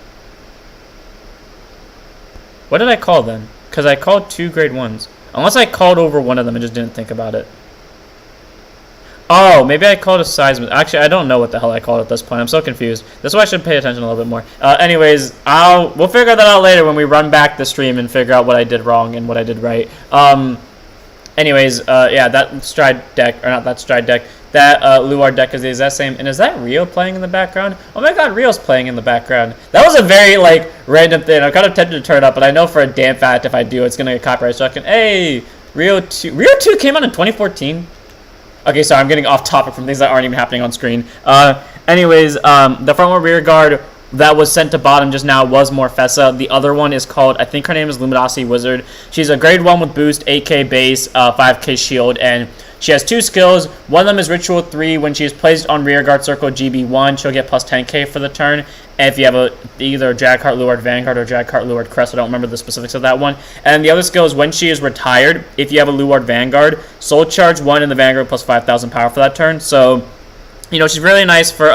What did I call then? Because I called 2 grade 1s. Unless I called over one of them and just didn't think about it. Oh, maybe I called a Seismist. Actually, I don't know what the hell I called at this point. I'm so confused. That's why I should pay attention a little bit more. Anyways, we'll figure that out later when we run back the stream and figure out what I did wrong and what I did right. Anyways, yeah, that Stride deck, or not that Stride deck, that Luard deck is the exact same. And is that Rio playing in the background? Oh my god, Rio's playing in the background. That was a very, like, random thing. I'm kind of tempted to turn it up, but I know for a damn fact if I do, it's going to get copyright struck. And, hey, Rio 2. Rio 2 came out in 2014? Okay, sorry, I'm getting off topic from things that aren't even happening on screen. Anyways, the front rear guard that was sent to bottom just now was Morfessa. The other one is called, I think her name is Luminosity Wizard. She's a grade 1 with boost, 8k base, 5k shield, and she has 2 skills. One of them is Ritual 3. When she is placed on rear guard circle GB1, she'll get plus 10k for the turn. And if you have either a Dragheart Luard Vanguard or Dragheart Luard Crest, I don't remember the specifics of that one. And the other skill is when she is retired, if you have a Luard Vanguard, Soul Charge 1 in the Vanguard plus 5,000 power for that turn. So, you know, she's really nice for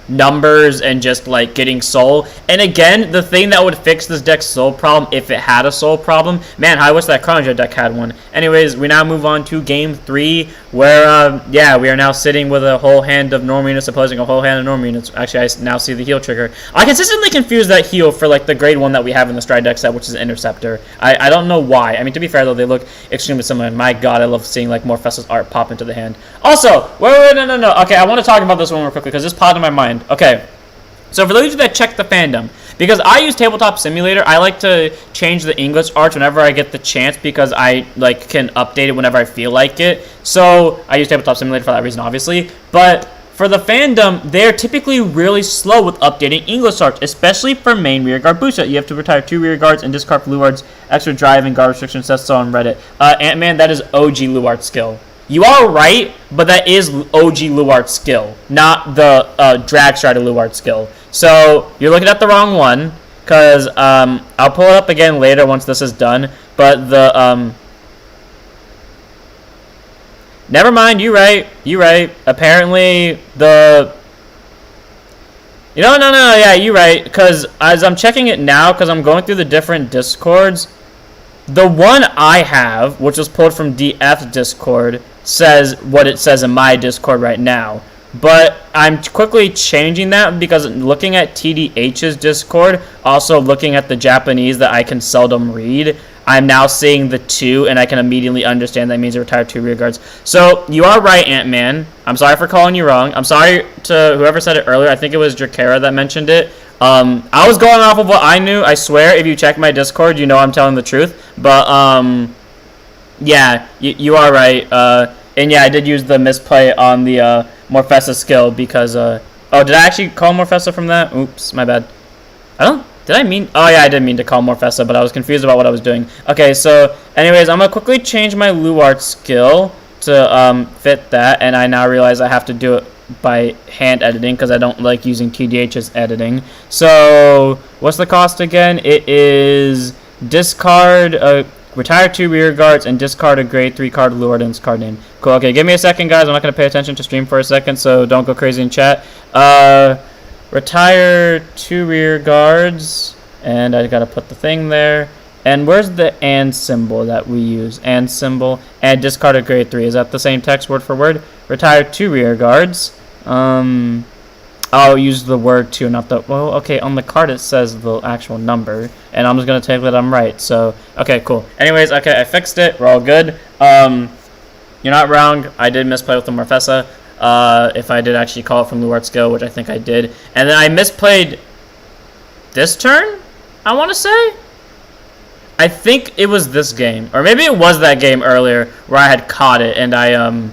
numbers and just like getting soul. And again, the thing that would fix this deck's soul problem, if it had a soul problem, man, I wish that Chronojet deck had one. Anyways, we now move on to game 3, where yeah, we are now sitting with a whole hand of normal units opposing a whole hand of normal units. Actually, I now see the heal trigger. I consistently confuse that heal for like the grade 1 that we have in the Stride deck set, which is Interceptor. I don't know why. I mean, to be fair though, they look extremely similar. My god, I love seeing like Morfessa's art pop into the hand. Also, wait, no. Okay, I want to talk about this one more quickly because this popped in my mind. Okay, so for those of you that check the fandom, because I use Tabletop Simulator, I like to change the English arts whenever I get the chance because I like can update it whenever I feel like it. So I use Tabletop Simulator for that reason, obviously. But for the fandom, they're typically really slow with updating English arts, especially for main rear guard boost set. You have to retire 2 rear guards and discard Luard's extra drive and guard restriction, says so on Reddit. Ant-Man, that is OG Luard skill. You are right, but that is OG Luard skill, not the Drag Strider Luard skill. So you're looking at the wrong one, because I'll pull it up again later once this is done. But the never mind. You right. Apparently the. No. Yeah, you're right. Because as I'm checking it now, because I'm going through the different Discords, the one I have, which was pulled from DF's Discord, says what it says in my Discord right now. But I'm quickly changing that because looking at TDH's Discord, also looking at the Japanese that I can seldom read, I'm now seeing the 2, and I can immediately understand that means retire 2 rear guards. So you are right, Ant-Man. I'm sorry for calling you wrong. I'm sorry to whoever said it earlier. I think it was Drakera that mentioned it. I was going off of what I knew. I swear, if you check my Discord, you know I'm telling the truth. But, yeah, you are right. And yeah, I did use the misplay on the Morfessa skill because, oh, did I actually call Morfessa from that? Oops, my bad. Did I mean? Oh yeah, I did mean to call Morfessa, but I was confused about what I was doing. Okay, so anyways, I'm gonna quickly change my Luard skill to fit that, and I now realize I have to do it by hand editing because I don't like using TDH's editing. So what's the cost again? It is discard retire 2 rear guards and discard a grade 3 card Luard and its card name. Cool. Okay, give me a second, guys. I'm not gonna pay attention to stream for a second, so don't go crazy in chat. Retire 2 rear guards, and I gotta put the thing there. And where's the and symbol that we use? And symbol, and discard a grade 3. Is that the same text word for word? Retire 2 rear guards. I'll use the word 2, not the, well, okay, on the card it says the actual number, and I'm just gonna take that I'm right, so, okay, cool. Anyways, okay, I fixed it, we're all good. You're not wrong, I did misplay with the Morfessa. If I did actually call it from Luard skill, which I think I did. And then I misplayed this turn, I want to say? I think it was this game. Or maybe it was that game earlier where I had caught it and I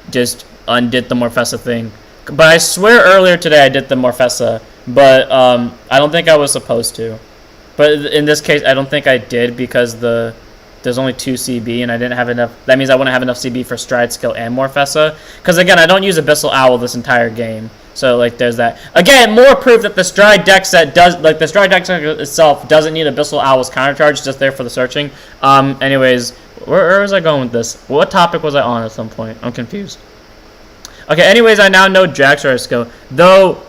just undid the Morfessa thing. But I swear earlier today I did the Morfessa, but I don't think I was supposed to. But in this case, I don't think I did because the there's only 2 CB, and I didn't have enough. That means I wouldn't have enough CB for Stride Skill and Morfessa. Because, again, I don't use Abyssal Owl this entire game. So, like, there's that. Again, more proof that the Stride deck set does, like, the Stride deck set itself doesn't need Abyssal Owl's counter charge, just there for the searching. Anyways, where was I going with this? What topic was I on at some point? I'm confused. Okay, anyways, I now know Jack's skill. Though,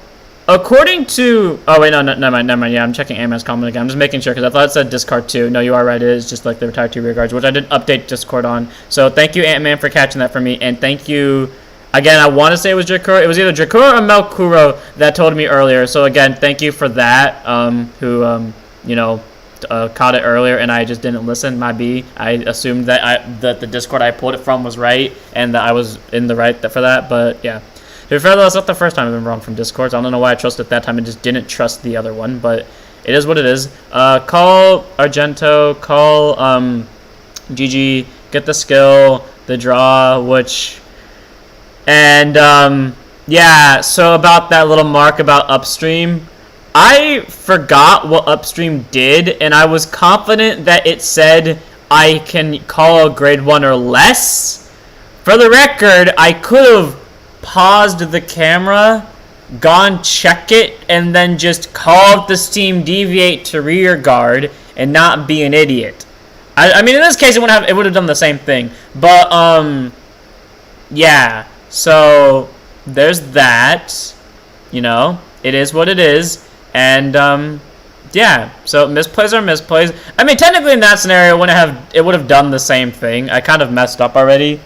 according to... Oh, wait, no, never mind. Yeah, I'm checking Ant-Man's comment again. I'm just making sure, because I thought it said discard 2. No, you are right. It is just like the retired 2 rear guards, which I did update Discord on. So, thank you, Ant-Man, for catching that for me. And thank you... Again, I want to say it was Jakura. It was either Jakura or Melkuro that told me earlier. So, again, thank you for that, caught it earlier, and I just didn't listen. My B. I assumed that the Discord I pulled it from was right, and that I was in the right for that. But yeah, to be fair, that's not the first time I've been wrong from Discords. I don't know why I trusted it that time and just didn't trust the other one. But it is what it is. Call Argento. Call GG. Get the skill, the draw, which, and yeah. So about that little mark about upstream. I forgot what upstream did, and I was confident that it said I can call a grade 1 or less. For the record, I could have paused the camera, gone check it, and then just called the Steam Deviate to rear guard and not be an idiot. I mean, in this case, it would have done the same thing. But yeah. So there's that. You know, it is what it is. And, yeah, so misplays are misplays. I mean, technically in that scenario, it would have done the same thing. I kind of messed up already.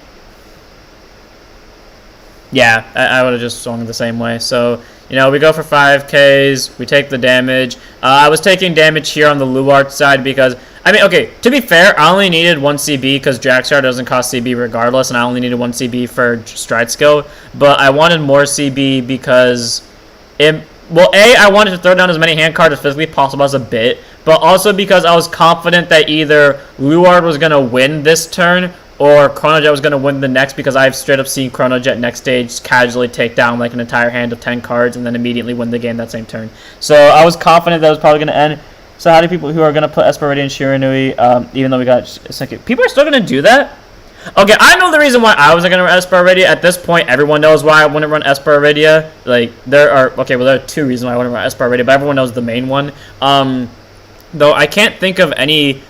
Yeah, I would have just swung the same way. So, you know, we go for 5Ks. We take the damage. I was taking damage here on the Luart side because, I mean, okay, to be fair, I only needed 1 CB because Jackstar doesn't cost CB regardless, and I only needed 1 CB for Stride Skill. But I wanted more CB because well, A, I wanted to throw down as many hand cards as physically possible as a bit, but also because I was confident that either Luard was going to win this turn or Chronojet was going to win the next, because I've straight up seen Chronojet next stage casually take down like an entire hand of 10 cards and then immediately win the game that same turn. So I was confident that it was probably going to end. So how do people who are going to put Esperity and Shiranui, even though we got second? People are still going to do that? Okay, I know the reason why I wasn't going to run Esper Iridia. At this point, everyone knows why I wouldn't run Esper Iridia. Like, there are 2 reasons why I wouldn't run Esper Iridia, but everyone knows the main one. Though I can't think of any...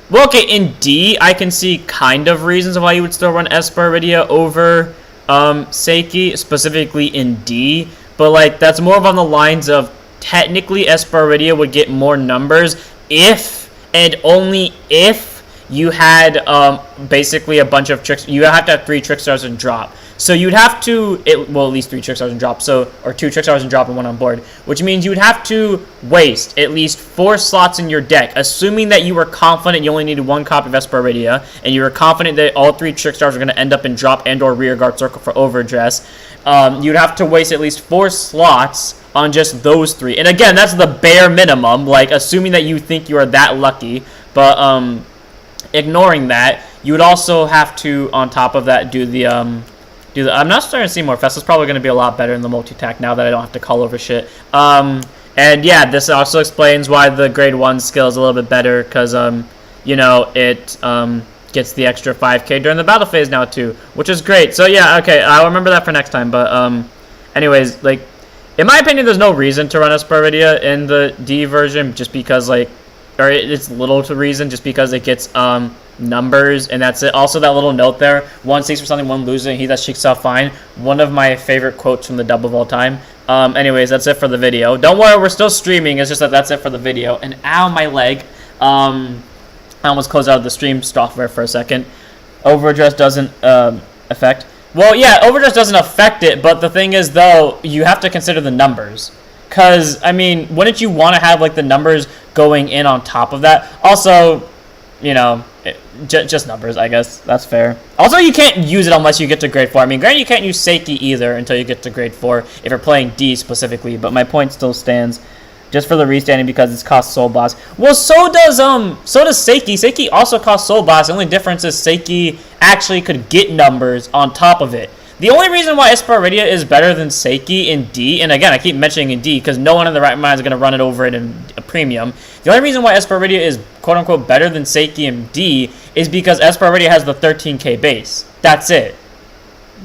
Well, okay, in D, I can see kind of reasons why you would still run Esper Iridia over Seiki, specifically in D. But, like, that's more of on the lines of technically Esper Iridia would get more numbers if, and only if, you had basically a bunch of tricks. You have to have 3 trick stars and drop. So you'd have to, at least 3 trick stars and drop. Or 2 trick stars and drop and 1 on board. Which means you would have to waste at least 4 slots in your deck, assuming that you were confident you only needed 1 copy of Esper Iridia, and you were confident that all 3 trick stars were going to end up in drop and or rear guard circle for overdress. You'd have to waste at least 4 slots on just those 3. And again, that's the bare minimum, like assuming that you think you are that lucky. But ignoring that, you would also have to, on top of that, do the I'm not starting to see more Fest. It's probably going to be a lot better in the multi-tack now that I don't have to call over shit. And yeah, this also explains why the grade 1 skill is a little bit better, because you know, it gets the extra 5k during the battle phase now too, which is great. So yeah, okay, I'll remember that for next time. But anyways, like, in my opinion, there's no reason to run Esper Iridia in the D version, just because, like, or it's little to reason, just because it gets numbers, and that's it. Also, that little note there, 1 seeks for something, 1 losing, he that shakes off fine. One of my favorite quotes from the dub of all time. Anyways, that's it for the video. Don't worry, we're still streaming. It's just that that's it for the video. And ow, my leg. I almost closed out of the stream software for a second. Overdress doesn't affect. Well, yeah, overdress doesn't affect it, but the thing is, though, you have to consider the numbers. Because, I mean, wouldn't you want to have, like, the numbers going in on top of that? Also, you know, just numbers, I guess. That's fair. Also, you can't use it unless you get to grade 4. I mean, granted, you can't use Seiki either until you get to grade 4 if you're playing D specifically, but my point still stands. Just for the restanding, because it's cost Soul Blast. Well, so does Seiki. Seiki also costs Soul Blast. The only difference is Seiki actually could get numbers on top of it. The only reason why Esper Iridia is better than Seiki in D, and again, I keep mentioning in D because no one in the right mind is going to run it over it in a premium. The only reason why Esper Iridia is quote unquote better than Seiki and D is because Esper already has the 13k base. That's it.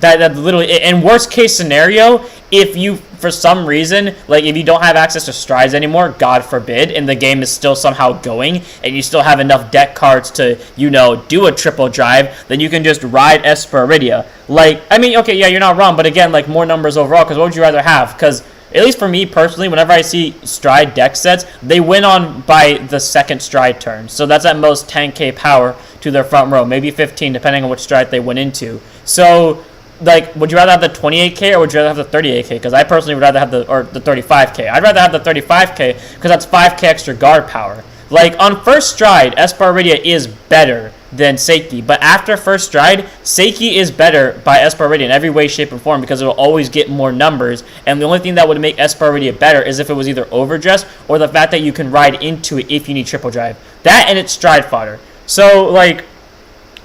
That literally, in worst case scenario, if you, for some reason, like if you don't have access to strides anymore, God forbid, and the game is still somehow going, and you still have enough deck cards to, you know, do a triple drive, then you can just ride Esperidia. Like, I mean, okay, yeah, you're not wrong, but again, like, more numbers overall, because what would you rather have? Because, at least for me personally, whenever I see stride deck sets, they win on by the second stride turn. So that's at most 10k power to their front row, maybe 15, depending on which stride they went into. So, like, would you rather have the 28k or would you rather have the 38k? Because I personally would rather have the 35k. I'd rather have the 35k because that's 5k extra guard power. Like, on first stride, Esperidia is better than Seiki. But after first stride, Seiki is better by Esperidia in every way, shape, and form because it will always get more numbers. And the only thing that would make Esperidia better is if it was either overdressed or the fact that you can ride into it if you need triple drive. That and it's stride fodder. So, like,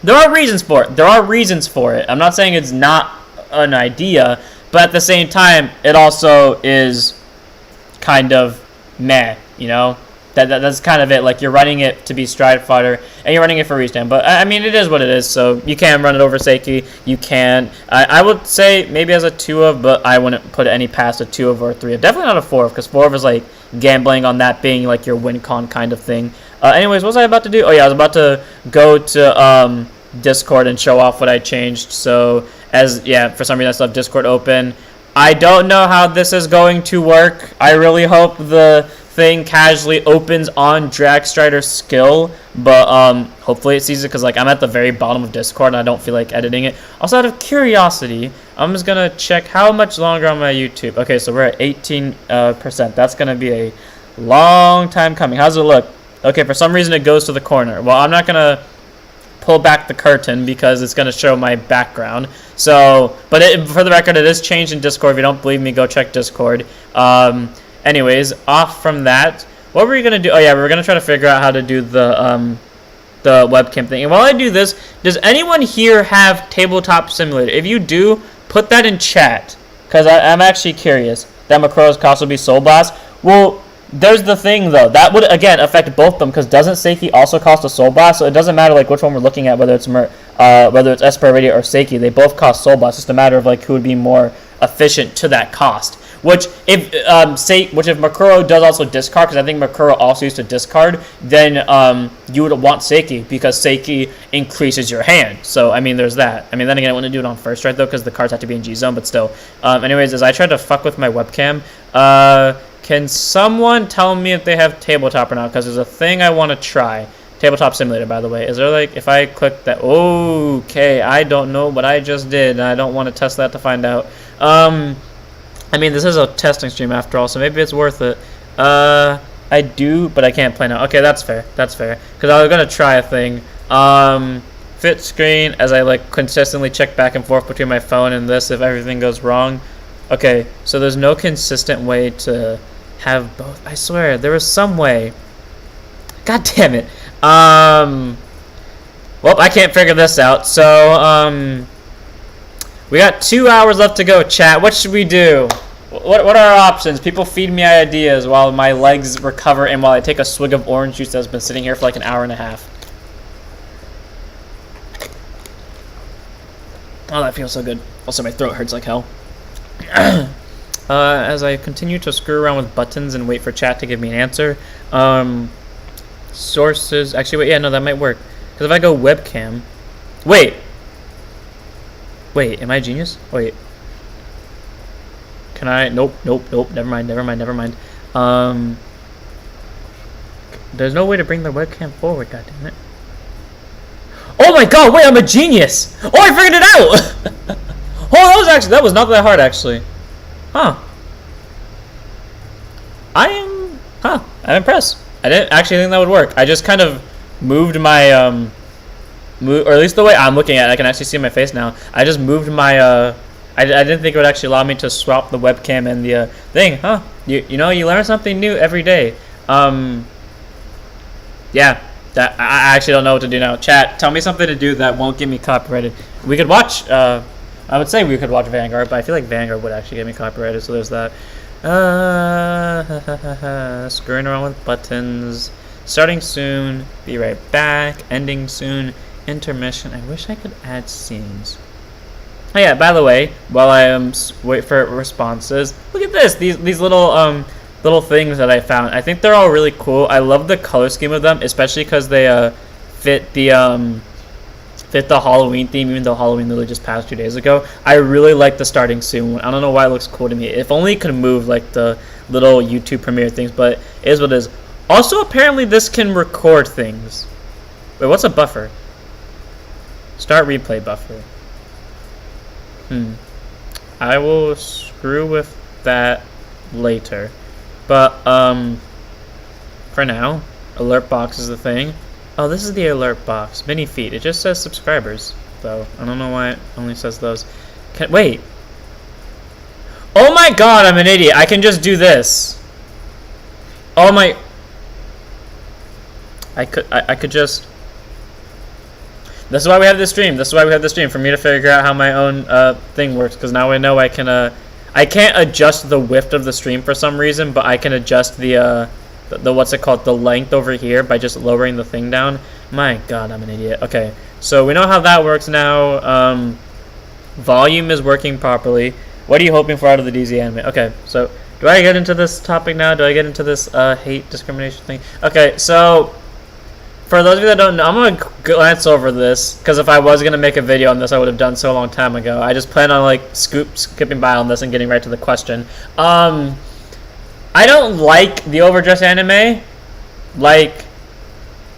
there are reasons for it. There are reasons for it. I'm not saying it's not an idea, but at the same time, it also is kind of meh, you know? That's kind of it. Like, you're running it to be stride fodder, and you're running it for restand. But, I mean, it is what it is, so you can run it over Seiki. You can. I would say maybe as a 2-of, but I wouldn't put any past a 2-of or a 3-of. Definitely not a 4-of, because 4-of is, like, gambling on that being, like, your win con kind of thing. Anyways, what was I about to do? Oh, yeah, I was about to go to Discord and show off what I changed. So, for some reason I still have Discord open. I don't know how this is going to work. I really hope the thing casually opens on Drag Strider's skill, but hopefully it sees it because, like, I'm at the very bottom of Discord and I don't feel like editing it. Also, out of curiosity, I'm just gonna check how much longer on my YouTube. Okay, so we're at 18%. That's gonna be a long time coming. How's it look? Okay, for some reason it goes to the corner. Well, I'm not gonna pull back the curtain because it's going to show my background. So, but for the record, it is changed in Discord. If you don't believe me, go check Discord. Anyways, off from that, what were we going to do? Oh, yeah, we were going to try to figure out how to do the webcam thing. And while I do this, does anyone here have Tabletop Simulator? If you do, put that in chat because I'm actually curious. That Macro's cost will be Soul Blast. Well, there's the thing, though. That would, again, affect both of them, because doesn't Seiki also cost a Soul Blast? So it doesn't matter, like, which one we're looking at, whether it's Esperidia or Seiki. They both cost Soul Blast. It's just a matter of, like, who would be more efficient to that cost. Which, if Makuro does also discard, because I think Makuro also used to discard, then you would want Seiki, because Seiki increases your hand. So, I mean, there's that. I mean, then again, I wouldn't do it on first strike, though, because the cards have to be in G-Zone, but still. Anyways, as I tried to fuck with my webcam, can someone tell me if they have Tabletop or not? Because there's a thing I want to try. Tabletop Simulator, by the way. Is there, like, if I click that... Okay, I don't know what I just did, and I don't want to test that to find out. I mean, this is a testing stream after all, so maybe it's worth it. I do, but I can't play now. Okay, that's fair. That's fair. Because I was going to try a thing. Fit screen, as I, like, consistently check back and forth between my phone and this if everything goes wrong. Okay, so there's no consistent way to have both. I swear, there was some way. God damn it. Well, I can't figure this out. So, we got 2 hours left to go, chat. What should we do? What are our options? People feed me ideas while my legs recover and while I take a swig of orange juice that's been sitting here for like an hour and a half. Oh, that feels so good. Also, my throat hurts like hell. As I continue to screw around with buttons and wait for chat to give me an answer. Sources. Actually, wait. Yeah, no, that might work. Because if I go webcam. Wait, am I a genius? Wait. Can I? Nope. Never mind. There's no way to bring the webcam forward, goddammit. Oh my god, wait, I'm a genius! Oh, I figured it out! Oh, that was not that hard, actually. Huh. I'm impressed. I didn't actually think that would work. I just kind of moved my, or at least the way I'm looking at it, I can actually see my face now. I just moved my, I didn't think it would actually allow me to swap the webcam and the thing, huh? You know, you learn something new every day. Yeah, that I actually don't know what to do now. Chat, tell me something to do that won't get me copyrighted. We could watch, I would say we could watch Vanguard, but I feel like Vanguard would actually get me copyrighted, so there's that. Screwing around with buttons. Starting soon. Be right back. Ending soon. Intermission. I wish I could add scenes. Oh yeah, by the way, while I am wait for responses, look at this. These little little things that I found. I think they're all really cool. I love the color scheme of them, especially because they fit the Halloween theme, even though Halloween literally just passed 2 days ago. I really like the starting soon one. I don't know why it looks cool to me. If only it could move like the little YouTube premiere things, but it is what it is. Also, apparently this can record things. Wait, what's a buffer? Start replay buffer. I will screw with that later. But, for now, alert box is the thing. Oh, this is the alert box. Mini feed. It just says subscribers, though. I don't know why it only says those. Wait. Oh my god, I'm an idiot. I can just do this. Oh my... I could just... This is why we have this stream. This is why we have this stream, for me to figure out how my own thing works, because now I know I can I can't adjust the width of the stream for some reason, but I can adjust the what's it called, the length over here by just lowering the thing down. My god, I'm an idiot. Okay, so we know how that works now. Volume is working properly. What are you hoping for out of the DZ anime? Okay, so do I get into this topic now? Do I get into this hate discrimination thing? Okay, so for those of you that don't know, I'm going to glance over this, because if I was going to make a video on this, I would have done so a long time ago. I just plan on, like, skipping by on this and getting right to the question. I don't like the overdressed anime, like,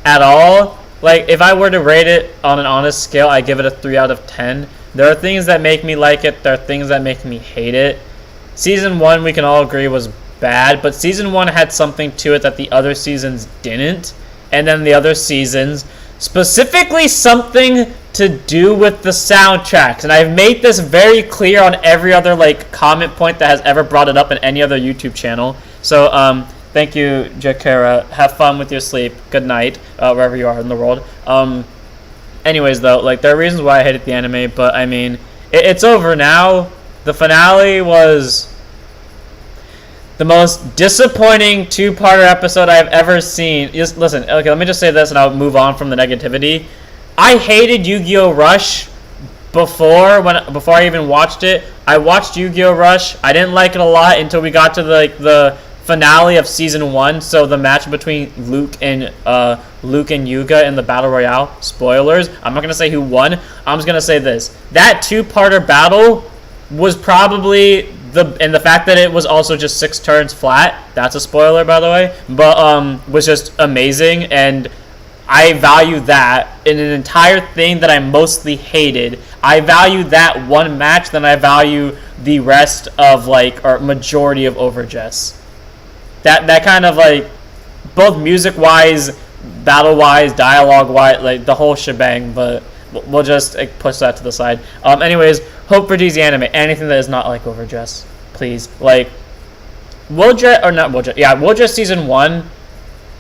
at all. Like, if I were to rate it on an honest scale, I give it a 3 out of 10. There are things that make me like it. There are things that make me hate it. Season 1, we can all agree, was bad, but Season 1 had something to it that the other seasons didn't. And then the other seasons, specifically something to do with the soundtracks. And I've made this very clear on every other like comment point that has ever brought it up in any other YouTube channel. So thank you, Jakara. Have fun with your sleep. Good night, wherever you are in the world. Anyways, though, like, there are reasons why I hated the anime, but I mean, it's over now. The finale was the most disappointing two-parter episode I've ever seen. Just listen, okay, let me just say this and I'll move on from the negativity. I hated Yu-Gi-Oh! Rush before I even watched it. I watched Yu-Gi-Oh! Rush. I didn't like it a lot until we got to the finale of season 1. So the match between Luke and Yuga in the Battle Royale. Spoilers. I'm not gonna say who won. I'm just gonna say this. That two-parter battle was probably and the fact that it was also just 6 turns flat, that's a spoiler, by the way, but was just amazing, and I value that in an entire thing that I mostly hated. I value that one match than I value the rest of, like, or majority of Overdress. That kind of, like, both music-wise, battle-wise, dialogue-wise, like, the whole shebang, but we'll just push that to the side. Anyways, hope for DZ anime. Anything that is not like Overdress, please. Like, Wildress season 1,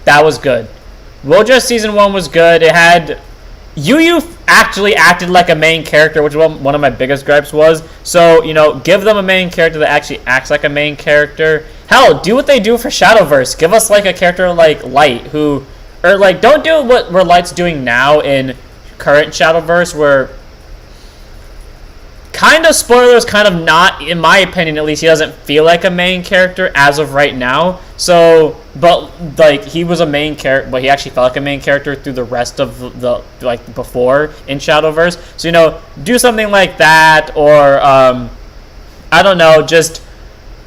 that was good. Wildress season 1 was good. It had Yu actually acted like a main character, which one of my biggest gripes was. So, you know, give them a main character that actually acts like a main character. Hell, do what they do for Shadowverse. Give us like a character like Light, or like, don't do what Light's doing now in current Shadowverse, where kind of spoilers, kind of not, in my opinion at least, he doesn't feel like a main character as of right now. So, but like, he was a main character, but he actually felt like a main character through the rest of the like before in Shadowverse. So, you know, do something like that, or I don't know, just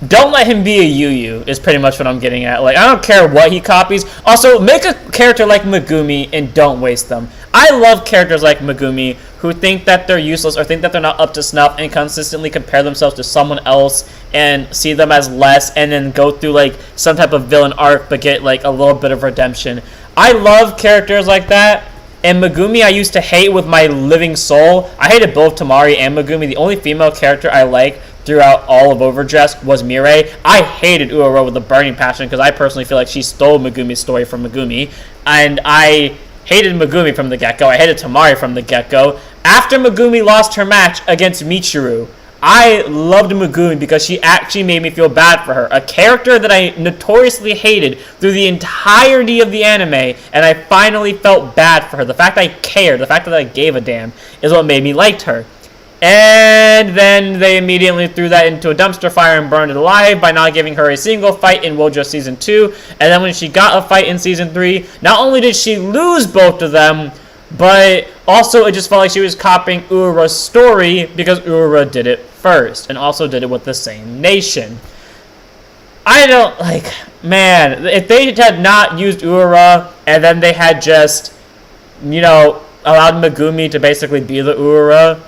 don't let him be a Yu is pretty much what I'm getting at. Like, I don't care what he copies. Also, make a character like Megumi and don't waste them. I love characters like Megumi who think that they're useless or think that they're not up to snuff and consistently compare themselves to someone else and see them as less and then go through like some type of villain arc but get like a little bit of redemption. I love characters like that. And Megumi I used to hate with my living soul. I hated both Tamari and Megumi. The only female character I liked throughout all of Overdress was Mirai. I hated Uoro with a burning passion because I personally feel like she stole Megumi's story from Megumi. And I hated Megumi from the get-go. I hated Tamari from the get-go. After Megumi lost her match against Michiru, I loved Megumi because she actually made me feel bad for her. A character that I notoriously hated through the entirety of the anime, and I finally felt bad for her. The fact that I cared, the fact that I gave a damn, is what made me like her. And then they immediately threw that into a dumpster fire and burned it alive by not giving her a single fight in Wojo Season 2. And then when she got a fight in Season 3, not only did she lose both of them, but also it just felt like she was copying Urara's story because Urara did it first and also did it with the same nation. I don't, like, man, if they had not used Urara and then they had just, you know, allowed Megumi to basically be the Urara,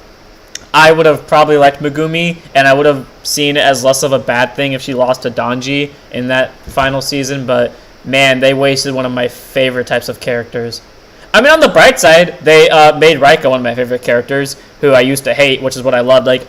I would have probably liked Megumi, and I would have seen it as less of a bad thing if she lost to Danji in that final season, but man, they wasted one of my favorite types of characters. I mean, on the bright side, they made Raika one of my favorite characters, who I used to hate, which is what I loved. Like,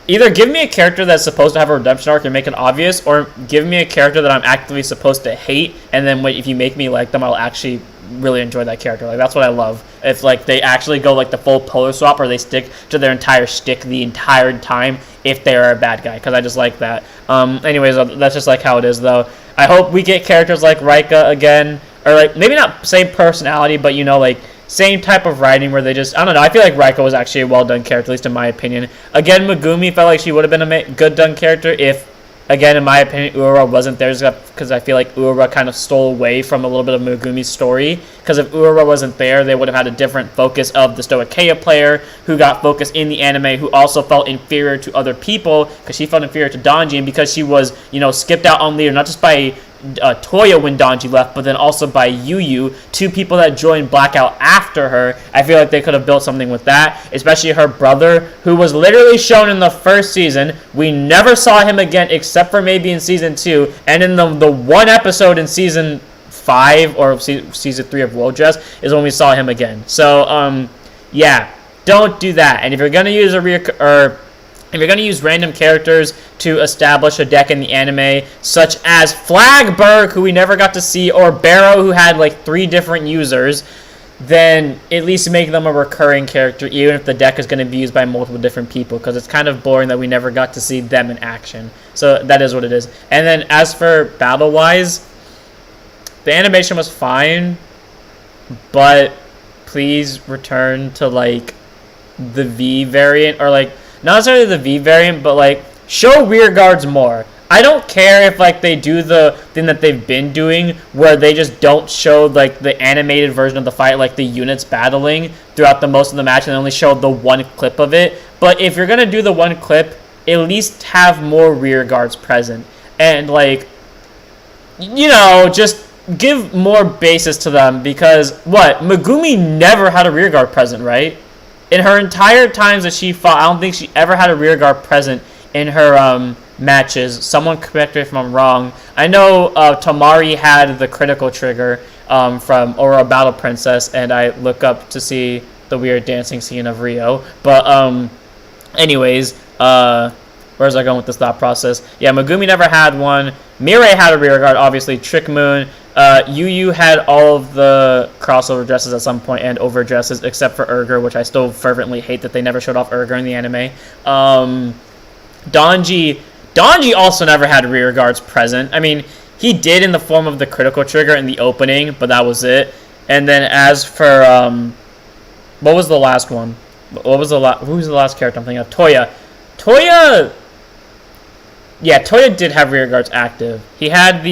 either give me a character that's supposed to have a redemption arc and make it obvious, or give me a character that I'm actively supposed to hate, and then if you make me like them, I'll actually really enjoy that character. Like, that's what I love. If, like, they actually go, like, the full polar swap, or they stick to their entire shtick the entire time if they are a bad guy, because I just like that. Anyways, that's just, like, how it is, though. I hope we get characters like Raika again, or, like, maybe not same personality, but, you know, like, same type of writing where they just, I don't know, I feel like Raika was actually a well-done character, at least in my opinion. Again, Megumi felt like she would have been a good done character if, again, in my opinion, Urara wasn't there, because I feel like Urara kind of stole away from a little bit of Megumi's story. Because if Urara wasn't there, they would have had a different focus of the Stoicheia player, who got focused in the anime, who also felt inferior to other people, because she felt inferior to Danji, and because she was, you know, skipped out on leader, not just by Toya when Danji left, but then also by Yu, two people that joined Blackout after her. I feel like they could have built something with that, especially her brother, who was literally shown in the first season. We never saw him again except for maybe in Season 2, and in the one episode in Season 5 or Season 3 of World Dress is when we saw him again. So, yeah, don't do that. And if you're going to use if you're going to use random characters to establish a deck in the anime, such as Flagberg, who we never got to see, or Barrow, who had like 3 different users, then at least make them a recurring character, even if the deck is going to be used by multiple different people, because it's kind of boring that we never got to see them in action. So that is what it is. And then as for battle-wise, the animation was fine, but please return to like the V variant, or like, not necessarily the V variant, but like show rear guards more. I don't care if like they do the thing that they've been doing where they just don't show like the animated version of the fight, like the units battling throughout the most of the match, and they only show the one clip of it. But if you're gonna do the one clip, at least have more rear guards present, and like, you know, just give more bases to them, because what, Megumi never had a rear guard present, right? In her entire times that she fought, I don't think she ever had a rear guard present in her matches. Someone correct me if I'm wrong. I know Tamari had the critical trigger from Aura Battle Princess, and I look up to see the weird dancing scene of Rio. But anyways, where's I going with this thought process? Yeah, Megumi never had one. Mirai had a rear guard, obviously. Trick Moon. Yu had all of the crossover dresses at some point and overdresses, except for Urger, which I still fervently hate that they never showed off Urger in the anime. Danji also never had rear guards present. I mean, he did in the form of the critical trigger in the opening, but that was it. And then as for what was the last one? Who was the last character I'm thinking of? Toya. Yeah, Toya did have rear guards active. He had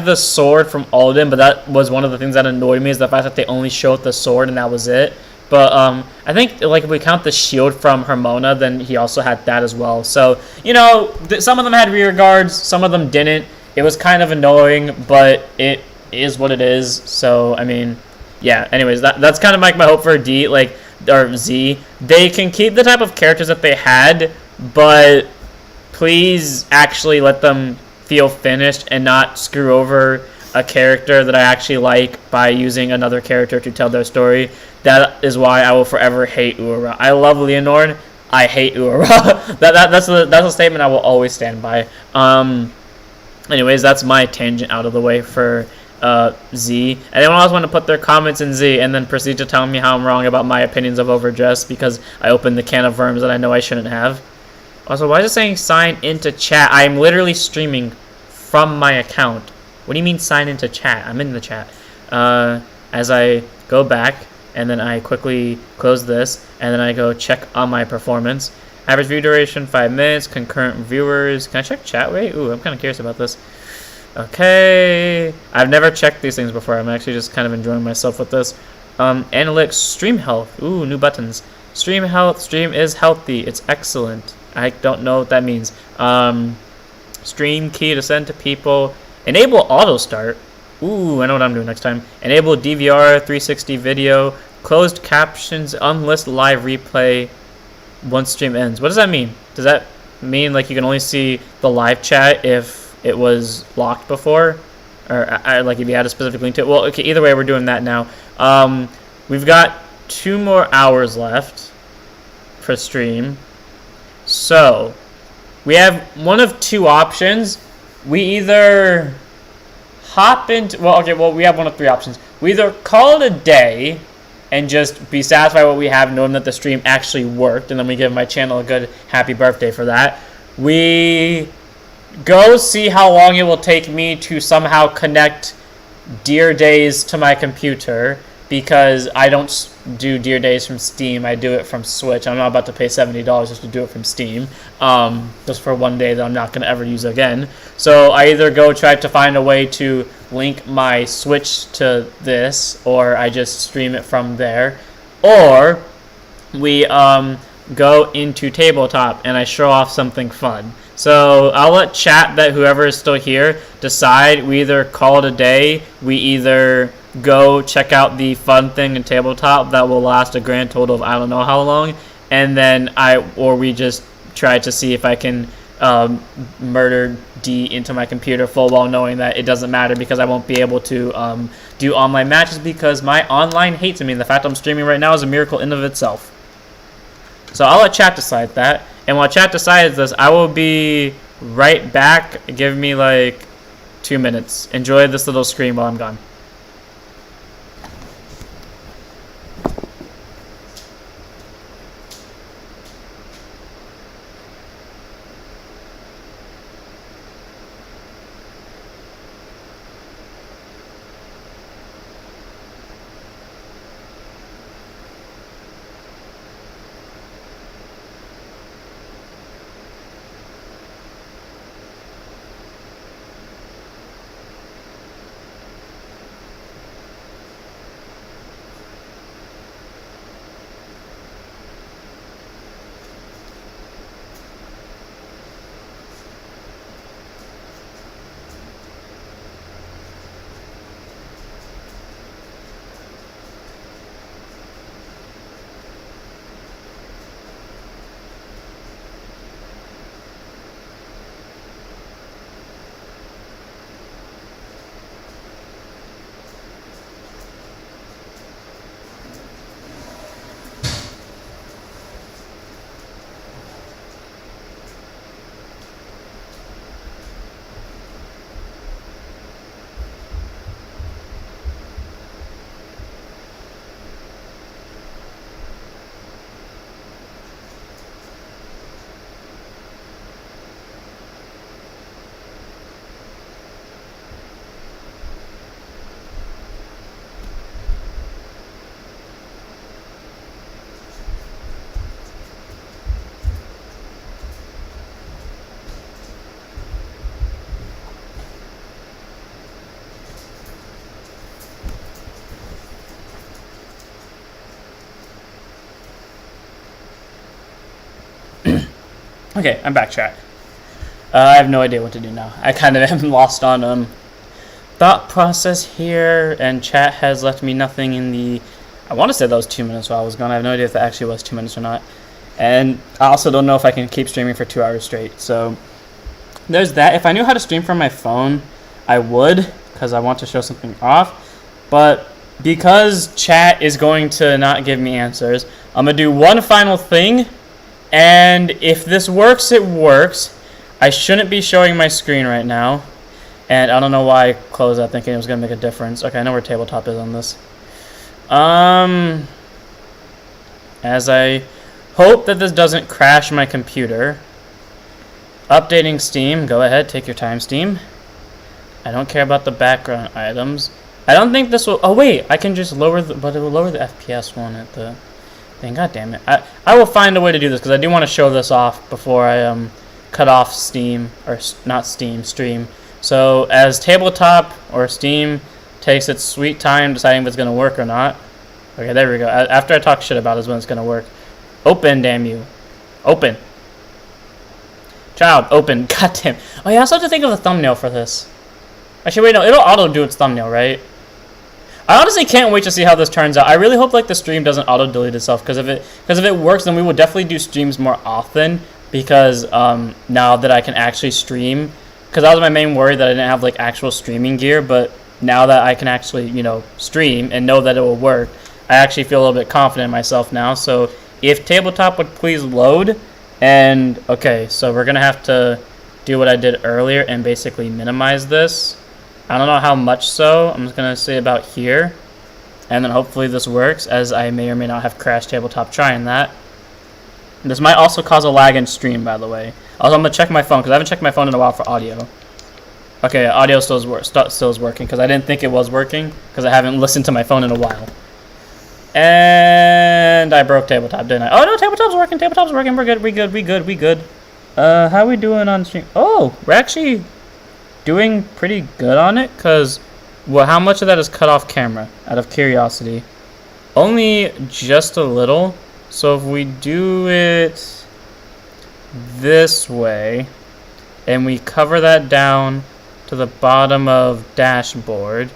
the sword from Alden, but that was one of the things that annoyed me, is the fact that they only showed the sword and that was it. But I think, like, if we count the shield from Hermona, then he also had that as well. So, you know, some of them had rear guards, some of them didn't. It was kind of annoying, but it is what it is. So, I mean, yeah. Anyways, that's kind of like my hope for D, like, or Z. They can keep the type of characters that they had, but please actually let them feel finished and not screw over a character that I actually like by using another character to tell their story. That is why I will forever hate Urara. I love Leonord. I hate Urara. that's a statement I will always stand by. Anyways, that's my tangent out of the way for Z. Anyone else want to put their comments in Z and then proceed to tell me how I'm wrong about my opinions of overdress because I opened the can of worms that I know I shouldn't have. Also, why is it saying sign into chat? I'm literally streaming from my account. What do you mean sign into chat? I'm in the chat. As I go back, and then I quickly close this, and then I go check on my performance. Average view duration, 5 minutes. Concurrent viewers. Can I check chat rate? Ooh, I'm kind of curious about this. Okay. I've never checked these things before. I'm actually just kind of enjoying myself with this. Analytics, stream health. Ooh, new buttons. Stream health. Stream is healthy. It's excellent. I don't know what that means. Stream key to send to people. Enable auto start. Ooh, I know what I'm doing next time. Enable DVR, 360 video. Closed captions, unlist live replay once stream ends. What does that mean? Does that mean like you can only see the live chat if it was locked before? Or like if you had a specific link to it? Well, okay, either way, we're doing that now. We've got 2 more hours left for stream. So, we have one of 2 options. We either hop into... we have one of 3 options. We either call it a day and just be satisfied with what we have, knowing that the stream actually worked, and then we give my channel a good happy birthday for that. We go see how long it will take me to somehow connect Dear Days to my computer, because I don't do Dear Days from Steam. I do it from Switch. I'm not about to pay $70 just to do it from Steam, just for one day that I'm not going to ever use again. So I either go try to find a way to link my Switch to this, or I just stream it from there, or we go into tabletop and I show off something fun. So I'll let chat, that whoever is still here, decide. We either call it a day, we either go check out the fun thing in tabletop that will last a grand total of I don't know how long, and then we just try to see if I can murder D into my computer full well knowing that it doesn't matter because I won't be able to do online matches because my online hates me, and the fact I'm streaming right now is a miracle in of itself. So I'll let chat decide that, and while chat decides this, I will be right back. Give me like 2 minutes. Enjoy this little screen while I'm gone. Okay, I'm back, chat. I have no idea what to do now. I kind of am lost on thought process here, and chat has left me nothing in the... I want to say that was 2 minutes while I was gone. I have no idea if that actually was 2 minutes or not. And I also don't know if I can keep streaming for 2 hours straight. So there's that. If I knew how to stream from my phone, I would, because I want to show something off. But because chat is going to not give me answers, I'm going to do one final thing. And if this works, it works. I shouldn't be showing my screen right now. And I don't know why I closed that thinking it was going to make a difference. Okay, I know where tabletop is on this. As I hope that this doesn't crash my computer. Updating Steam. Go ahead, take your time, Steam. I don't care about the background items. I don't think this will... Oh, wait. I can just lower the... But it will lower the FPS one at the thing. God damn it. I will find a way to do this because I do want to show this off before I cut off Steam. Or not Steam, Stream. So as tabletop or Steam takes its sweet time deciding if it's going to work or not. Okay, there we go. After I talk shit about it is when it's going to work. Open, damn you. Open. Child, open. God damn. Oh, yeah, I also have to think of a thumbnail for this. Actually, wait, no. It'll auto-do its thumbnail, right? I honestly can't wait to see how this turns out. I really hope like the stream doesn't auto-delete itself because if it works, then we will definitely do streams more often because now that I can actually stream. Because that was my main worry that I didn't have like actual streaming gear, but now that I can actually, you know, stream and know that it will work, I actually feel a little bit confident in myself now. So if tabletop would please load, and okay, so we're gonna have to do what I did earlier and basically minimize this. I don't know how much so. I'm just gonna say about here, and then hopefully this works, as I may or may not have crashed tabletop trying that. This might also cause a lag in stream, by the way. Also, I'm gonna check my phone because I haven't checked my phone in a while for audio. Okay, audio still is working because I didn't think it was working because I haven't listened to my phone in a while. And I broke tabletop, didn't I? Oh no, tabletop's working. Tabletop's working. We're good. We good. How are we doing on stream? Oh, we're actually doing pretty good on it because, well, how much of that is cut off camera? Out of curiosity, only just a little. So if we do it this way and we cover that down to the bottom of dashboard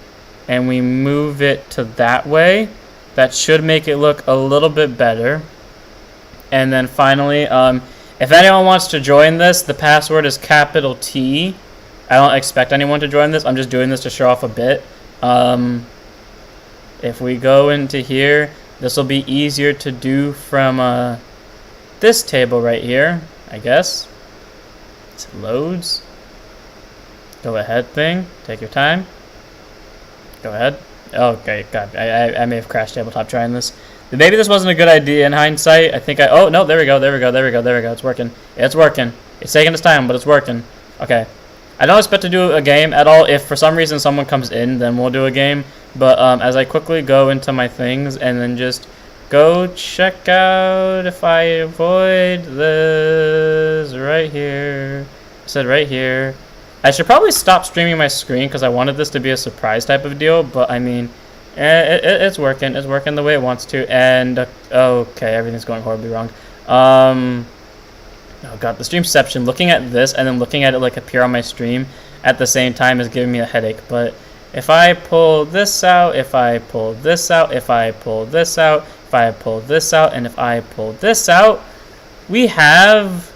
and we move it to that way, that should make it look a little bit better. And then finally, if anyone wants to join this, the password is capital T. I don't expect anyone to join this. I'm just doing this to show off a bit. If we go into here, this will be easier to do from this table right here, I guess. It loads. Go ahead thing. Take your time. Go ahead. Okay, God, I may have crashed tabletop trying this. Maybe this wasn't a good idea in hindsight. I think oh, no, there we go. It's working. It's working. It's taking its time, but it's working. Okay. I don't expect to do a game at all. If for some reason someone comes in, then we'll do a game. But as I quickly go into my things and then just go check out if I avoid this right here. I said right here. I should probably stop streaming my screen because I wanted this to be a surprise type of deal. But I mean, it's working. It's working the way it wants to. And okay, everything's going horribly wrong. Oh god, the streamception, looking at this and then looking at it like appear on my stream at the same time is giving me a headache. But if I pull this out, if I pull this out, if I pull this out, if I pull this out, and if I pull this out, we have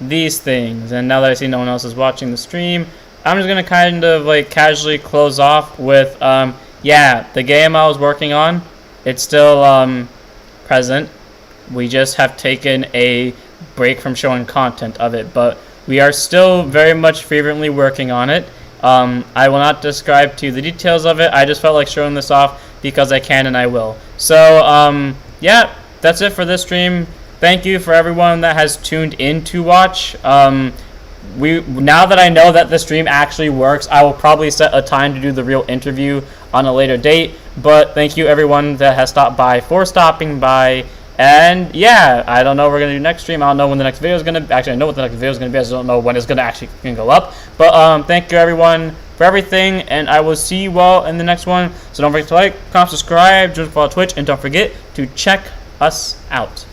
these things. And now that I see no one else is watching the stream, I'm just gonna kind of like casually close off with yeah, the game I was working on, it's still present. We just have taken a break from showing content of it, but we are still very much fervently working on it. I will not describe to you the details of it. I just felt like showing this off because I can and I will. So yeah, that's it for this stream. Thank you for everyone that has tuned in to watch. Now that I know that the stream actually works, I will probably set a time to do the real interview on a later date. But thank you everyone that has stopped by for stopping by. And yeah, I don't know what we're going to do next stream. I don't know when the next video is going to... Actually, I know what the next video is going to be. I just don't know when it's going to actually go up. But thank you, everyone, for everything. And I will see you all in the next one. So don't forget to like, comment, subscribe, join us on Twitch. And don't forget to check us out.